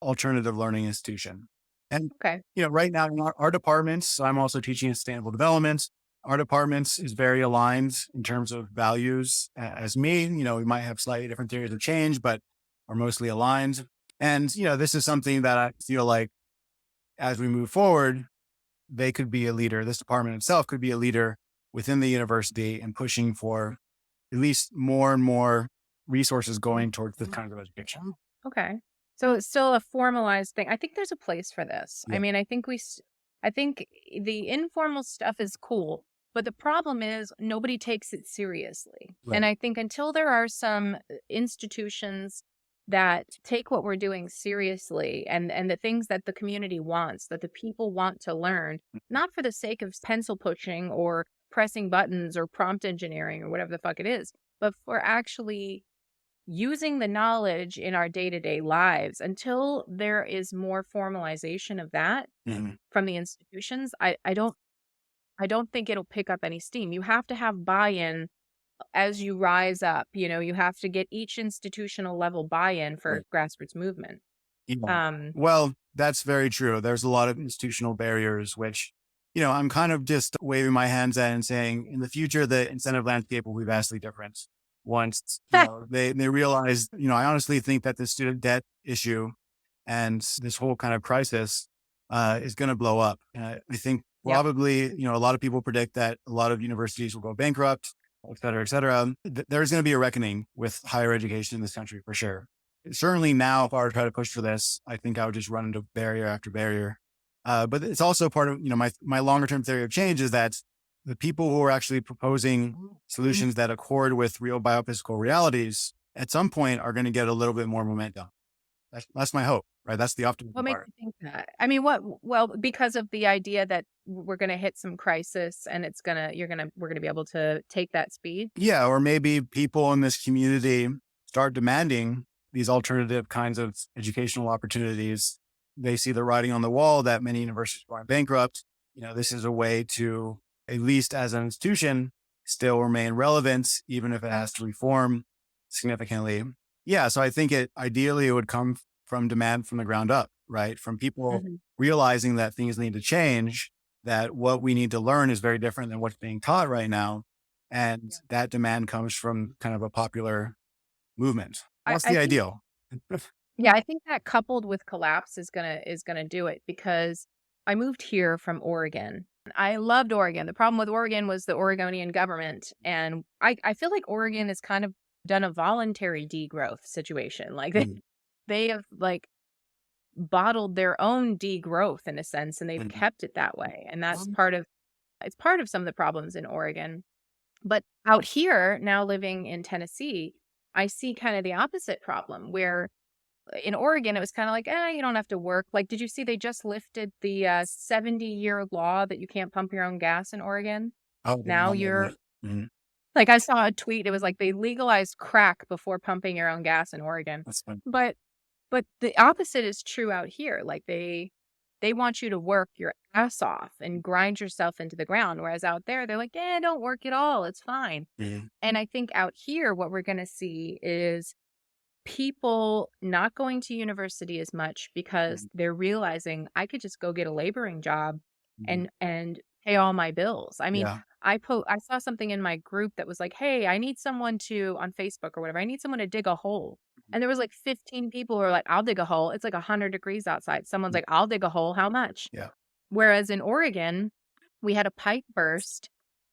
[SPEAKER 2] alternative learning institution. And,
[SPEAKER 1] Okay.
[SPEAKER 2] right now in our departments, so I'm also teaching sustainable development. Our departments is very aligned in terms of values as me. We might have slightly different theories of change, but are mostly aligned. And, this is something that I feel like as we move forward, they could be a leader. This department itself could be a leader within the university and pushing for at least more and more resources going towards this kind of education.
[SPEAKER 1] Okay. So it's still a formalized thing. I think there's a place for this.
[SPEAKER 2] Yeah.
[SPEAKER 1] I mean, I think I think the informal stuff is cool, but the problem is nobody takes it seriously.
[SPEAKER 2] Right.
[SPEAKER 1] And I think until there are some institutions that take what we're doing seriously and the things that the community wants, that the people want to learn, not for the sake of pencil pushing or pressing buttons or prompt engineering or whatever the fuck it is, but for actually using the knowledge in our day-to-day lives, until there is more formalization of that
[SPEAKER 2] Mhm.
[SPEAKER 1] from the institutions, I don't think it'll pick up any steam. You have to have buy-in as you rise up. You have to get each institutional level buy-in for grassroots movement.
[SPEAKER 2] Yeah. Well, that's very true. There's a lot of institutional barriers, which, I'm kind of just waving my hands at and saying in the future, the incentive landscape will be vastly different. Once, they realize, I honestly think that the student debt issue and this whole kind of crisis is going to blow up. I think
[SPEAKER 1] Yeah.
[SPEAKER 2] probably, a lot of people predict that a lot of universities will go bankrupt, et cetera, et cetera. There's going to be a reckoning with higher education in this country for sure. Certainly now, if I were to try to push for this, I think I would just run into barrier after barrier. But it's also part of, my longer term theory of change is that the people who are actually proposing solutions that accord with real biophysical realities at some point are going to get a little bit more momentum. That's my hope, right? That's the optimism
[SPEAKER 1] What makes
[SPEAKER 2] part.
[SPEAKER 1] you think that? I mean, well, because of the idea that we're going to hit some crisis and we're going to be able to take that speed.
[SPEAKER 2] Yeah. Or maybe people in this community start demanding these alternative kinds of educational opportunities. They see the writing on the wall that many universities are going bankrupt. This is a way to, at least as an institution, still remain relevant, even if it has to reform significantly. Yeah. So I think ideally it would come from demand from the ground up, right? From people realizing that things need to change, that what we need to learn is very different than what's being taught right now. And that demand comes from kind of a popular movement. That's the ideal.
[SPEAKER 1] Yeah, I think that coupled with collapse is gonna do it, because I moved here from Oregon. I loved Oregon. The problem with Oregon was the Oregonian government, and I feel like Oregon has kind of done a voluntary degrowth situation. Like they have like bottled their own degrowth in a sense, and they've kept it that way, and that's part of some of the problems in Oregon. But out here now, living in Tennessee, I see kind of the opposite problem, where in Oregon, it was kind of like, you don't have to work. Like, did you see they just lifted the 70-year law that you can't pump your own gas in Oregon?
[SPEAKER 2] Oh,
[SPEAKER 1] Now you're like, I saw a tweet. It was like they legalized crack before pumping your own gas in Oregon.
[SPEAKER 2] That's fun.
[SPEAKER 1] But the opposite is true out here. Like they want you to work your ass off and grind yourself into the ground. Whereas out there, they're like, don't work at all. It's fine. And I think out here, what we're going to see is people not going to university as much because they're realizing I could just go get a laboring job and pay all my bills. I mean, I saw something in my group that was like, hey, I need someone on Facebook or whatever, I need someone to dig a hole. And there was like 15 people who were like, I'll dig a hole. It's like 100 degrees outside. Someone's like, I'll dig a hole. How much?
[SPEAKER 2] Yeah.
[SPEAKER 1] Whereas in Oregon, we had a pipe burst.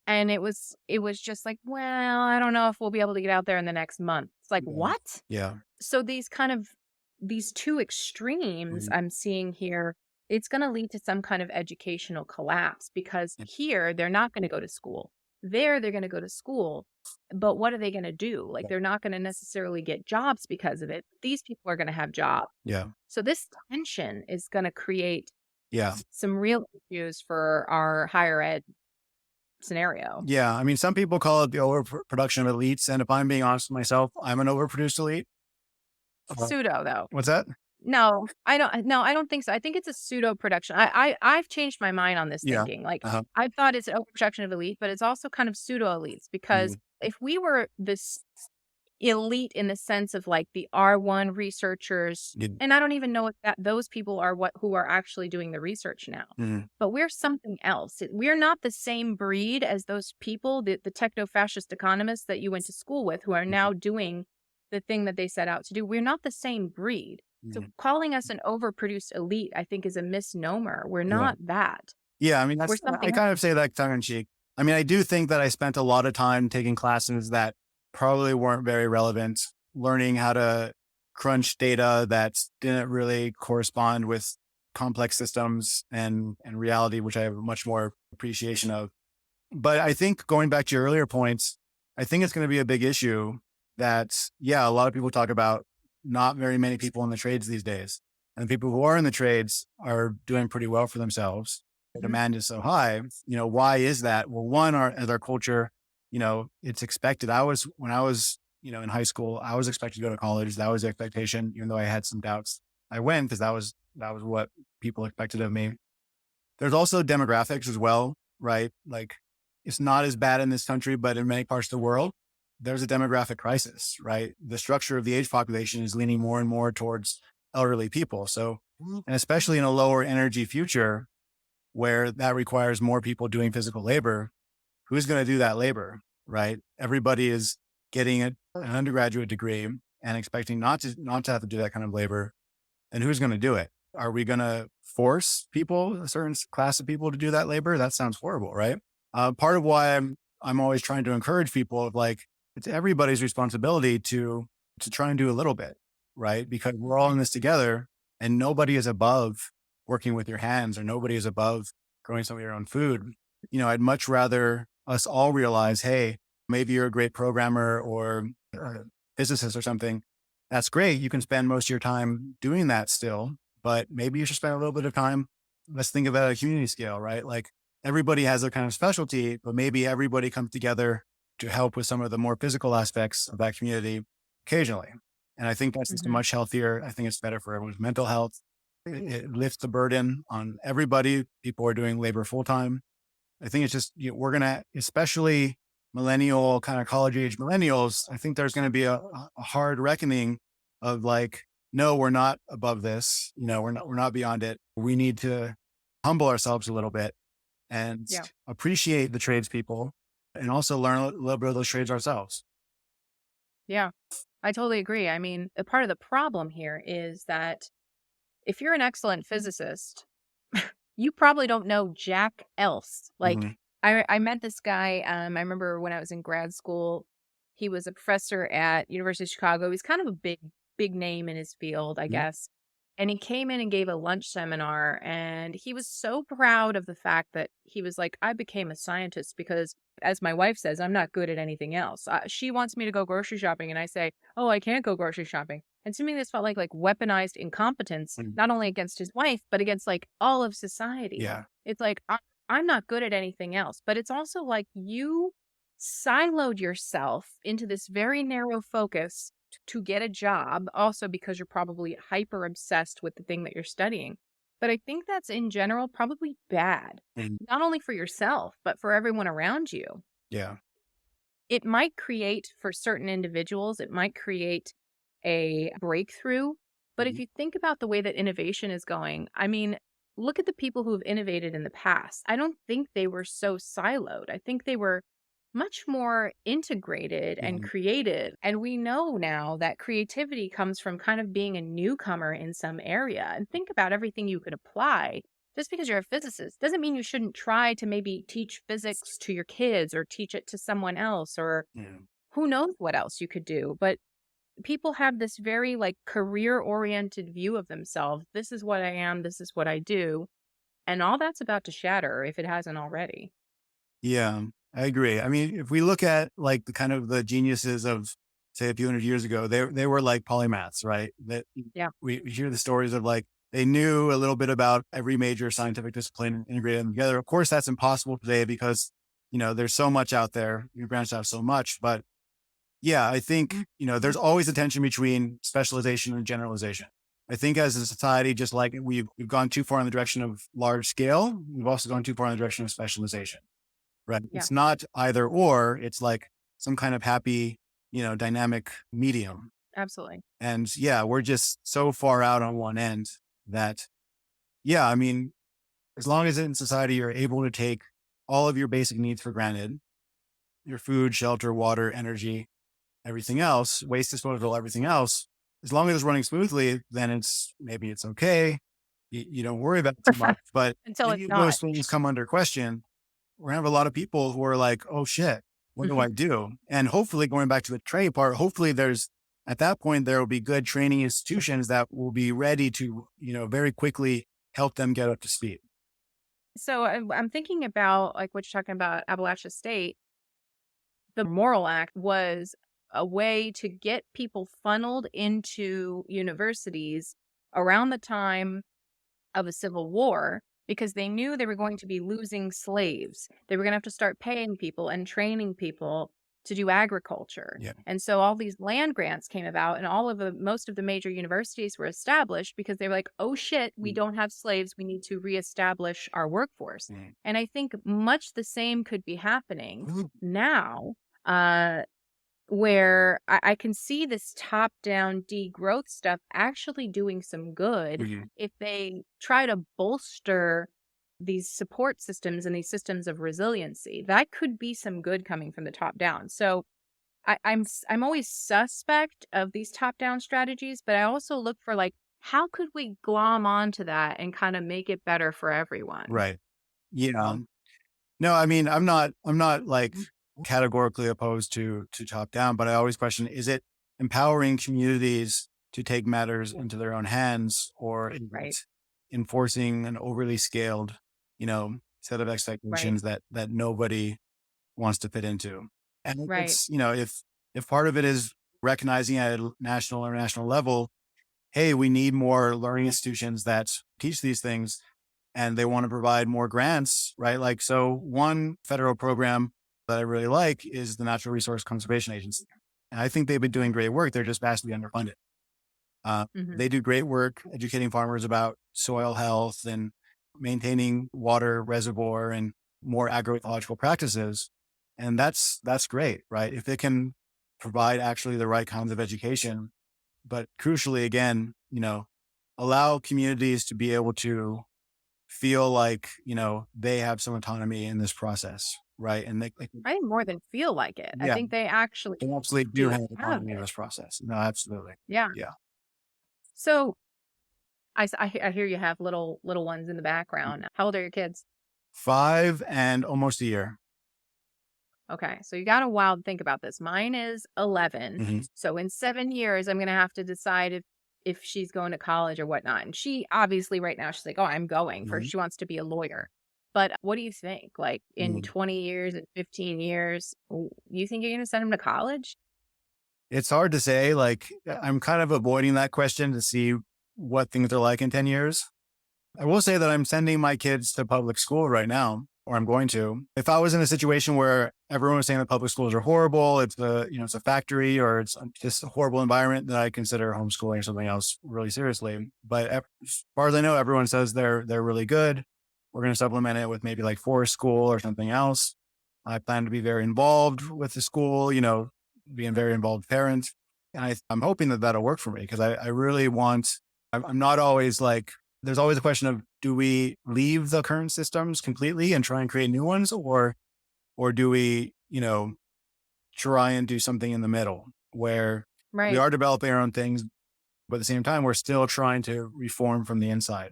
[SPEAKER 1] And it was just like, well, I don't know if we'll be able to get out there in the next month. It's like, what?
[SPEAKER 2] Yeah.
[SPEAKER 1] So these two extremes I'm seeing here it's going to lead to some kind of educational collapse, because here they're not going to go to school. There they're going to go to school. But what are they going to do? Like, they're not going to necessarily get jobs because of it. These people are going to have jobs.
[SPEAKER 2] Yeah.
[SPEAKER 1] So this tension is going to create
[SPEAKER 2] Yeah.
[SPEAKER 1] some real issues for our higher ed scenario.
[SPEAKER 2] Yeah. I mean, some people call it the overproduction of elites. And if I'm being honest with myself, I'm an overproduced elite.
[SPEAKER 1] Pseudo, though.
[SPEAKER 2] What's that?
[SPEAKER 1] No, I don't think so. I think it's a pseudo production. I've changed my mind on this
[SPEAKER 2] Yeah.
[SPEAKER 1] thinking. Like, I thought it's an overproduction of elite, but it's also kind of pseudo elites, because if we were this elite in the sense of like the R1 researchers, and I don't even know if those people are who are actually doing the research now, but we're something else. We're not the same breed as those people, the techno-fascist economists that you went to school with, who are now doing the thing that they set out to do. We're not the same breed. So calling us an overproduced elite, I think, is a misnomer. We're not that.
[SPEAKER 2] Yeah, I mean, I kind of say that tongue in cheek. I mean, I do think that I spent a lot of time taking classes that probably weren't very relevant, learning how to crunch data that didn't really correspond with complex systems and reality, which I have much more appreciation of. But I think, going back to your earlier points, I think it's going to be a big issue that, a lot of people talk about not very many people in the trades these days. And the people who are in the trades are doing pretty well for themselves. The demand is so high. Why is that? Well, one, as our culture, it's expected. When I was, in high school, I was expected to go to college. That was the expectation, even though I had some doubts. I went because that was what people expected of me. There's also demographics as well, right? Like, it's not as bad in this country, but in many parts of the world, there's a demographic crisis, right? The structure of the age population is leaning more and more towards elderly people. So, and especially in a lower energy future where that requires more people doing physical labor, who's going to do that labor, right? Everybody is getting an undergraduate degree and expecting not to have to do that kind of labor. And who's going to do it? Are we going to force people, a certain class of people, to do that labor? That sounds horrible, right? Part of why I'm always trying to encourage people of like, it's everybody's responsibility to try and do a little bit, right? Because we're all in this together, and nobody is above working with your hands, or nobody is above growing some of your own food. I'd much rather us all realize, hey, maybe you're a great programmer or a physicist or something. That's great. You can spend most of your time doing that still, but maybe you should spend a little bit of time. Let's think about a community scale, right? Like, everybody has their kind of specialty, but maybe everybody comes together to help with some of the more physical aspects of that community occasionally. And I think that's just much healthier. I think it's better for everyone's mental health. It lifts the burden on everybody. People are doing labor full time. I think it's just, we're going to, especially millennial kind of college age millennials, I think there's going to be a hard reckoning of like, no, we're not above this. We're not beyond it. We need to humble ourselves a little bit and appreciate the tradespeople, and also learn a little bit of those trades ourselves.
[SPEAKER 1] Yeah, I totally agree. I mean, a part of the problem here is that if you're an excellent physicist, you probably don't know jack else. Like, I met this guy. I remember when I was in grad school, he was a professor at University of Chicago. He's kind of a big name in his field, I guess. And he came in and gave a lunch seminar, and he was so proud of the fact that he was like, I became a scientist because, as my wife says, I'm not good at anything else. She wants me to go grocery shopping, and I say, oh, I can't go grocery shopping. And to me, this felt like weaponized incompetence, not only against his wife, but against like all of society.
[SPEAKER 2] Yeah.
[SPEAKER 1] It's like, I'm not good at anything else. But it's also like you siloed yourself into this very narrow focus to get a job, also because you're probably hyper obsessed with the thing that you're studying. But I think that's in general probably bad, not only for yourself, but for everyone around you.
[SPEAKER 2] Yeah.
[SPEAKER 1] It might create, for certain individuals, it might create a breakthrough. But if you think about the way that innovation is going, I mean, look at the people who have innovated in the past. I don't think they were so siloed. I think they were much more integrated and creative. And we know now that creativity comes from kind of being a newcomer in some area. And think about everything you could apply. Just because you're a physicist doesn't mean you shouldn't try to maybe teach physics to your kids or teach it to someone else, or who knows what else you could do. But people have this very like career oriented view of themselves. This is what I am. This is what I do. And all that's about to shatter if it hasn't already.
[SPEAKER 2] Yeah, I agree. I mean, if we look at like the kind of the geniuses of say a few hundred years ago, they were like polymaths, right? That
[SPEAKER 1] Yeah.
[SPEAKER 2] we hear the stories of like they knew a little bit about every major scientific discipline and integrated them together. Of course, that's impossible today because, there's so much out there. We branched out so much, but yeah, I think, there's always a tension between specialization and generalization. I think as a society, just like we've gone too far in the direction of large scale, we've also gone too far in the direction of specialization. Right.
[SPEAKER 1] Yeah.
[SPEAKER 2] It's not either or, it's like some kind of happy, dynamic medium.
[SPEAKER 1] Absolutely.
[SPEAKER 2] And yeah, we're just so far out on one end that, yeah, I mean, as long as in society you're able to take all of your basic needs for granted, your food, shelter, water, energy, everything else, waste disposal, everything else, as long as it's running smoothly, then maybe it's okay. You don't worry about it too much. But
[SPEAKER 1] Until it's
[SPEAKER 2] any of
[SPEAKER 1] not.
[SPEAKER 2] those things come under question, we're gonna have a lot of people who are like, oh shit, what do I do? And hopefully going back to the training part, hopefully at that point, there will be good training institutions that will be ready to, very quickly help them get up to speed.
[SPEAKER 1] So I'm thinking about like what you're talking about, Appalachian State. The Moral Act was a way to get people funneled into universities around the time of a civil war because they knew they were going to be losing slaves. They were going to have to start paying people and training people to do agriculture.
[SPEAKER 2] Yeah.
[SPEAKER 1] And so all these land grants came about and most of the major universities were established because they were like, oh shit, we don't have slaves. We need to reestablish our workforce. And I think much the same could be happening now, where I can see this top-down degrowth stuff actually doing some good if they try to bolster these support systems and these systems of resiliency. That could be some good coming from the top down. So I'm always suspect of these top-down strategies, but I also look for like, how could we glom onto that and kind of make it better for everyone?
[SPEAKER 2] Right. Yeah. No, I mean, I'm not like categorically opposed to top down, but I always question, is it empowering communities to take matters into their own hands, or is it enforcing an overly scaled, set of expectations that nobody wants to fit into? And it's, if part of it is recognizing at a national or national level, hey, we need more learning institutions that teach these things, and they want to provide more grants, right? Like, so one federal program that I really like is the Natural Resource Conservation Agency. And I think they've been doing great work. They're just vastly underfunded. They do great work educating farmers about soil health and maintaining water reservoir and more agroecological practices. And that's great, right? If they can provide actually the right kinds of education, but crucially, again, allow communities to be able to feel like, they have some autonomy in this process, right? And they
[SPEAKER 1] I think more than feel like it. I think they actually
[SPEAKER 2] do have autonomy in this process. No, absolutely.
[SPEAKER 1] Yeah.
[SPEAKER 2] Yeah.
[SPEAKER 1] So I hear you have little ones in the background. How old are your kids?
[SPEAKER 2] 5 and almost a year.
[SPEAKER 1] Okay. So you got a while to think about this. Mine is 11. So in 7 years, I'm going to have to decide if she's going to college or whatnot. And she obviously right now, she's like, oh, I'm going. First, she wants to be a lawyer. But what do you think? Like in 20 years and 15 years, you think you're going to send them to college?
[SPEAKER 2] It's hard to say. Like, I'm kind of avoiding that question to see what things are like in 10 years. I will say that I'm sending my kids to public school right now, or I'm going to. If I was in a situation where everyone was saying that public schools are horrible, it's a factory, or it's just a horrible environment, then I consider homeschooling or something else really seriously. But as far as I know, everyone says they're really good. We're going to supplement it with maybe like forest school or something else. I plan to be very involved with the school, being a very involved parent. And I'm hoping that that'll work for me, because I really I'm not always like, there's always a question of, do we leave the current systems completely and try and create new ones, or do we, try and do something in the middle where we are developing our own things, but at the same time, we're still trying to reform from the inside.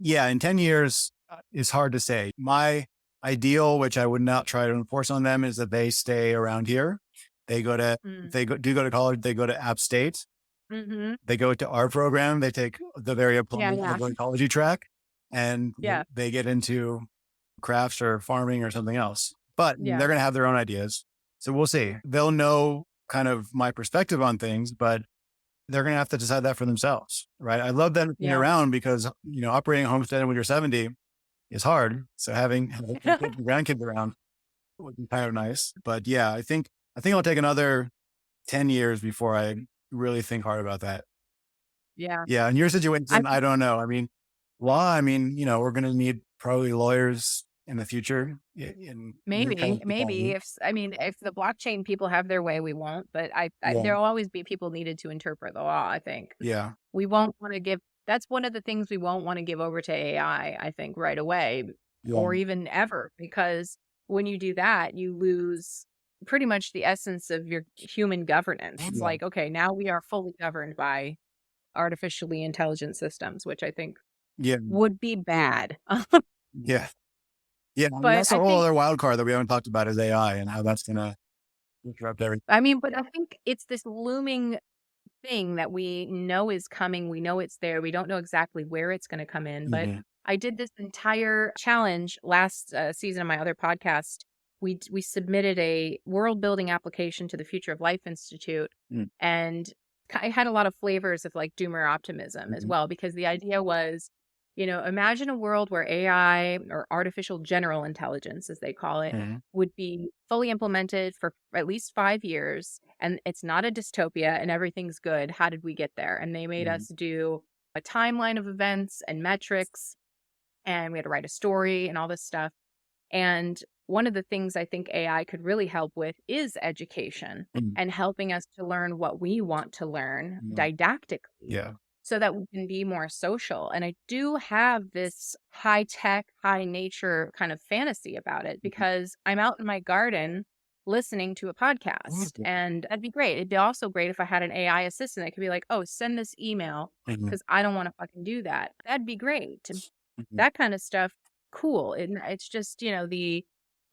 [SPEAKER 2] Yeah. In 10 years, it's hard to say. My ideal, which I would not try to enforce on them, is that they stay around here. They go to,
[SPEAKER 1] Mm.
[SPEAKER 2] they go to college, they go to App State.
[SPEAKER 1] Mm-hmm.
[SPEAKER 2] They go to our program. They take the very applied
[SPEAKER 1] Yeah.
[SPEAKER 2] psychology track, and
[SPEAKER 1] Yeah.
[SPEAKER 2] they get into crafts or farming or something else. But
[SPEAKER 1] Yeah.
[SPEAKER 2] they're going to have their own ideas. So we'll see. They'll know kind of my perspective on things, but they're going to have to decide that for themselves, right? I love them being
[SPEAKER 1] Yeah.
[SPEAKER 2] around because, operating a homestead when you're 70 is hard. So having kids and grandkids around would be kind of nice. But yeah, I think it'll take another 10 years before I really think hard about that.
[SPEAKER 1] Yeah.
[SPEAKER 2] Yeah. In your situation, I don't know. I mean, law, we're going to need probably lawyers in the future.
[SPEAKER 1] Maybe if the blockchain people have their way, we won't, but there'll always be people needed to interpret the law. I think we won't want to give, that's one of the things we won't want to give over to AI, I think, right away or even ever, because when you do that, you lose pretty much the essence of your human governance. It's like, okay, now we are fully governed by artificially intelligent systems, which I think would be bad.
[SPEAKER 2] Yeah. Yeah.
[SPEAKER 1] But
[SPEAKER 2] that's a whole other wild card that we haven't talked about is AI and how that's going to disrupt everything.
[SPEAKER 1] But I think it's this looming thing that we know is coming. We know it's there. We don't know exactly where it's going to come in. But I did this entire challenge last season of my other podcast. We submitted a world building application to the Future of Life Institute, and I had a lot of flavors of like Doomer Optimism as well, because the idea was, imagine a world where AI, or artificial general intelligence, as they call it, would be fully implemented for at least 5 years. And it's not a dystopia and everything's good. How did we get there? And they made us do a timeline of events and metrics, and we had to write a story and all this stuff. And one of the things I think AI could really help with is education and helping us to learn what we want to learn didactically.
[SPEAKER 2] Yeah.
[SPEAKER 1] So that we can be more social. And I do have this high tech, high nature kind of fantasy about it, because I'm out in my garden listening to a podcast, and that'd be great. It'd be also great if I had an AI assistant that could be like, oh, send this email because I don't want to fucking do that. That'd be great. That kind of stuff. Cool. It's just, the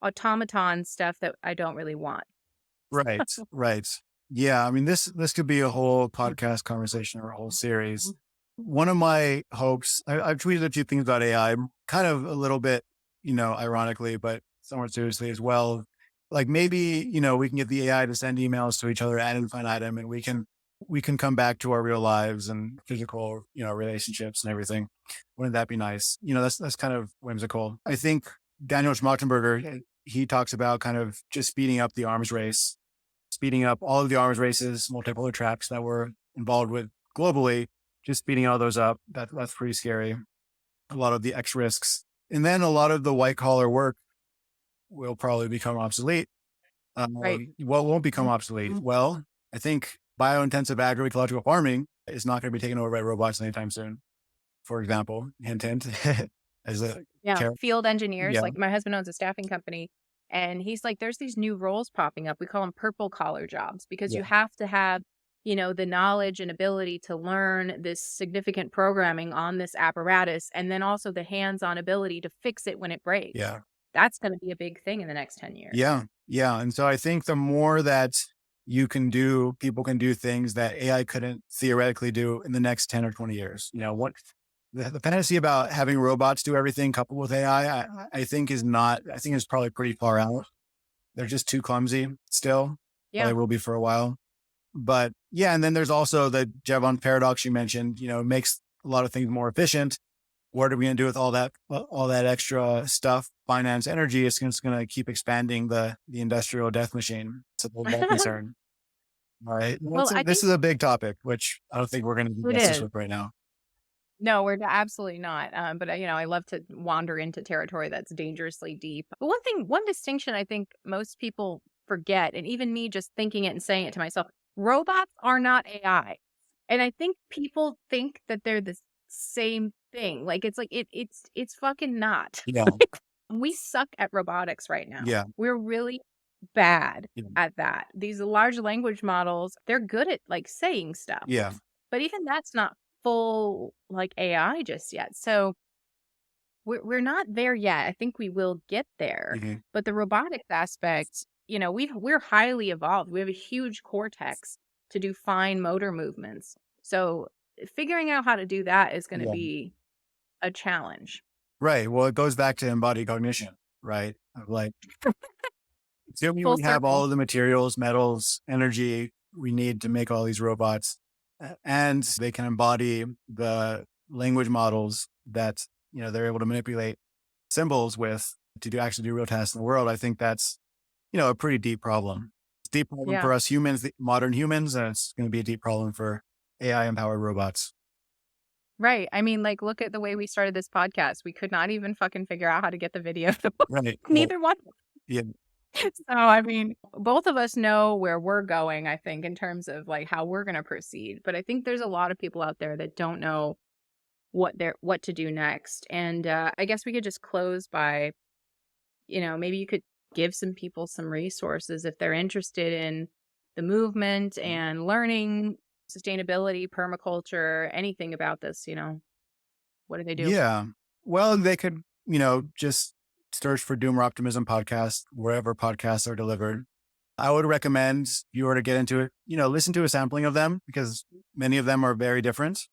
[SPEAKER 1] automaton stuff that I don't really want.
[SPEAKER 2] Right. Right. Yeah. I mean, this could be a whole podcast conversation or a whole series. One of my hopes, I've tweeted a few things about AI, kind of a little bit, ironically, but somewhat seriously as well. Like maybe, we can get the AI to send emails to each other ad infinitum, and we can come back to our real lives and physical, relationships and everything. Wouldn't that be nice? That's kind of whimsical. I think Daniel Schmachtenberger, he talks about kind of just speeding up the arms race, speeding up all of the arms races, multipolar tracks that we're involved with globally, just speeding all those up. That's pretty scary. A lot of the X risks. And then a lot of the white collar work will probably become obsolete.
[SPEAKER 1] Right.
[SPEAKER 2] What won't become obsolete? Well, I think biointensive agroecological farming is not going to be taken over by robots anytime soon. For example, hint, as a
[SPEAKER 1] field engineers. Like my husband owns a staffing company, and he's like, there's these new roles popping up. We call them purple collar jobs, because you have to have, the knowledge and ability to learn this significant programming on this apparatus, and then also the hands-on ability to fix it when it breaks.
[SPEAKER 2] Yeah.
[SPEAKER 1] That's going to be a big thing in the next 10 years.
[SPEAKER 2] Yeah. Yeah. And so I think the more that people can do things that AI couldn't theoretically do in the next 10 or 20 years. What the fantasy about having robots do everything coupled with AI, I think is probably pretty far out. They're just too clumsy still.
[SPEAKER 1] Yeah.
[SPEAKER 2] They will be for a while. But yeah. And then there's also the Jevons paradox you mentioned, makes a lot of things more efficient. What are we going to do with all that extra stuff? Finance, energy. It's going to keep expanding the industrial death machine. It's a little concern. All right. Well, this is a big topic, which I don't think we're going to do justice with right now.
[SPEAKER 1] No, we're absolutely not. But I love to wander into territory that's dangerously deep. But one distinction I think most people forget, and even me just thinking it and saying it to myself, robots are not AI. And I think people think that they're the same thing. Like it's fucking not.
[SPEAKER 2] Yeah.
[SPEAKER 1] We suck at robotics right now.
[SPEAKER 2] Yeah.
[SPEAKER 1] We're really bad at that. These large language models, they're good at like saying stuff.
[SPEAKER 2] Yeah.
[SPEAKER 1] But even that's not full like AI just yet. So we're not there yet. I think we will get there. But the robotics aspect, we're highly evolved. We have a huge cortex to do fine motor movements. So figuring out how to do that is going to
[SPEAKER 2] Yeah.
[SPEAKER 1] be a challenge.
[SPEAKER 2] Right. Well, it goes back to embodied cognition, right? Of like, assuming
[SPEAKER 1] Full
[SPEAKER 2] we have
[SPEAKER 1] circle.
[SPEAKER 2] all of the materials, metals, energy we need to make all these robots, and they can embody the language models that, they're able to manipulate symbols with to actually do real tasks in the world. I think that's, a pretty deep problem. It's a deep problem
[SPEAKER 1] Yeah.
[SPEAKER 2] for us humans, the modern humans, and it's going to be a deep problem for AI empowered robots.
[SPEAKER 1] Right. I mean, like, look at the way we started this podcast. We could not even fucking figure out how to get the video.
[SPEAKER 2] Right.
[SPEAKER 1] Neither one.
[SPEAKER 2] Yeah.
[SPEAKER 1] So, I mean, both of us know where we're going, I think, in terms of like how we're going to proceed. But I think there's a lot of people out there that don't know what to do next. And I guess we could just close by, maybe you could give some people some resources if they're interested in the movement and learning sustainability, permaculture, anything about this, what do they do?
[SPEAKER 2] Yeah. Well, they could, just search for Doomer Optimism podcast, wherever podcasts are delivered. I would recommend if you were to get into it, listen to a sampling of them because many of them are very different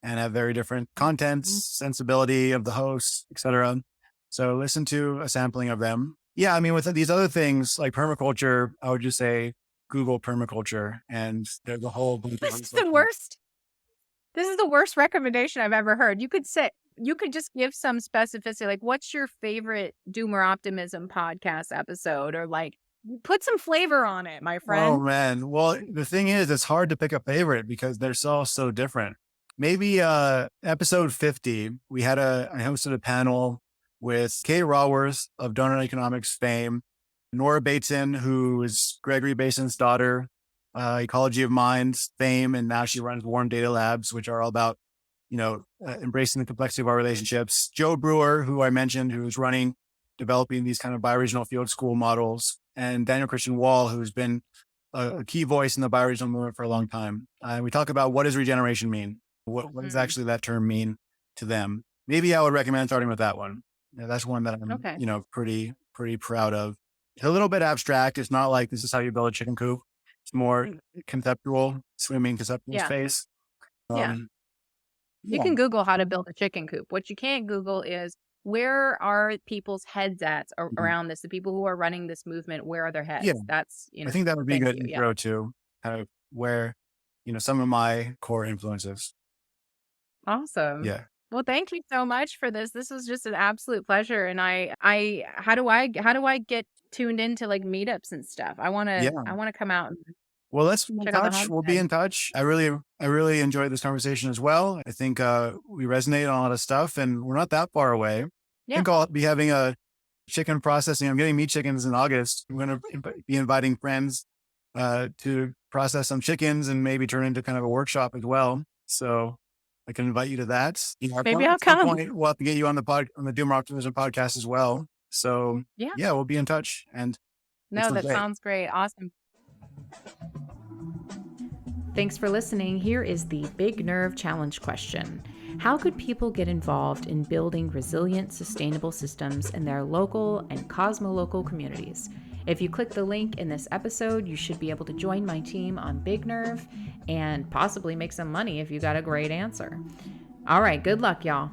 [SPEAKER 2] and have very different contents, sensibility of the hosts, etc. So listen to a sampling of them. Yeah. I mean, with these other things like permaculture, I would just say Google permaculture and there's a whole bunch of
[SPEAKER 1] This is the worst. This is the worst recommendation I've ever heard. You could just give some specificity, like what's your favorite Doomer Optimism podcast episode, or like put some flavor on it, my friend.
[SPEAKER 2] Oh man. Well, the thing is, it's hard to pick a favorite because they're all so different. Maybe episode 50, I hosted a panel with Kay Raworth of Donut Economics fame, Nora Bateson, who is Gregory Bateson's daughter, Ecology of Mind fame, and now she runs Warm Data Labs, which are all about, embracing the complexity of our relationships. Joe Brewer, who I mentioned, who's developing these kind of bioregional field school models, and Daniel Christian Wall, who's been a key voice in the bioregional movement for a long time. We talk about what does regeneration mean? What does actually that term mean to them? Maybe I would recommend starting with that one. That's one that I'm, pretty proud of. It's a little bit abstract. It's not like this is how you build a chicken coop. It's more conceptual, swimming conceptual space.
[SPEAKER 1] You can Google how to build a chicken coop. What you can't Google is where are people's heads at around this? The people who are running this movement, where are their heads?
[SPEAKER 2] Yeah.
[SPEAKER 1] That's,
[SPEAKER 2] I think that would be a good intro to kind of where, some of my core influences.
[SPEAKER 1] Awesome.
[SPEAKER 2] Yeah.
[SPEAKER 1] Well, thank you so much for this. This was just an absolute pleasure. And how do I get tuned into like meetups and stuff? I want to come out.
[SPEAKER 2] Well, let's be in touch. We'll be in touch. I really enjoyed this conversation as well. I think we resonate on a lot of stuff and we're not that far away.
[SPEAKER 1] Yeah.
[SPEAKER 2] I think I'll be having a chicken processing. I'm getting meat chickens in August. I'm going to be inviting friends to process some chickens and maybe turn into kind of a workshop as well. So I can invite you to that.
[SPEAKER 1] Maybe I'll come.
[SPEAKER 2] We'll have to get you on the Doomer Optimism podcast as well. So yeah, we'll be in touch. And
[SPEAKER 1] that sounds great. Awesome. Thanks for listening. Here is the Big Nerve Challenge question. How could people get involved in building resilient, sustainable systems in their local and cosmolocal communities? If you click the link in this episode, you should be able to join my team on Big Nerve and possibly make some money if you got a great answer. All right, good luck, y'all.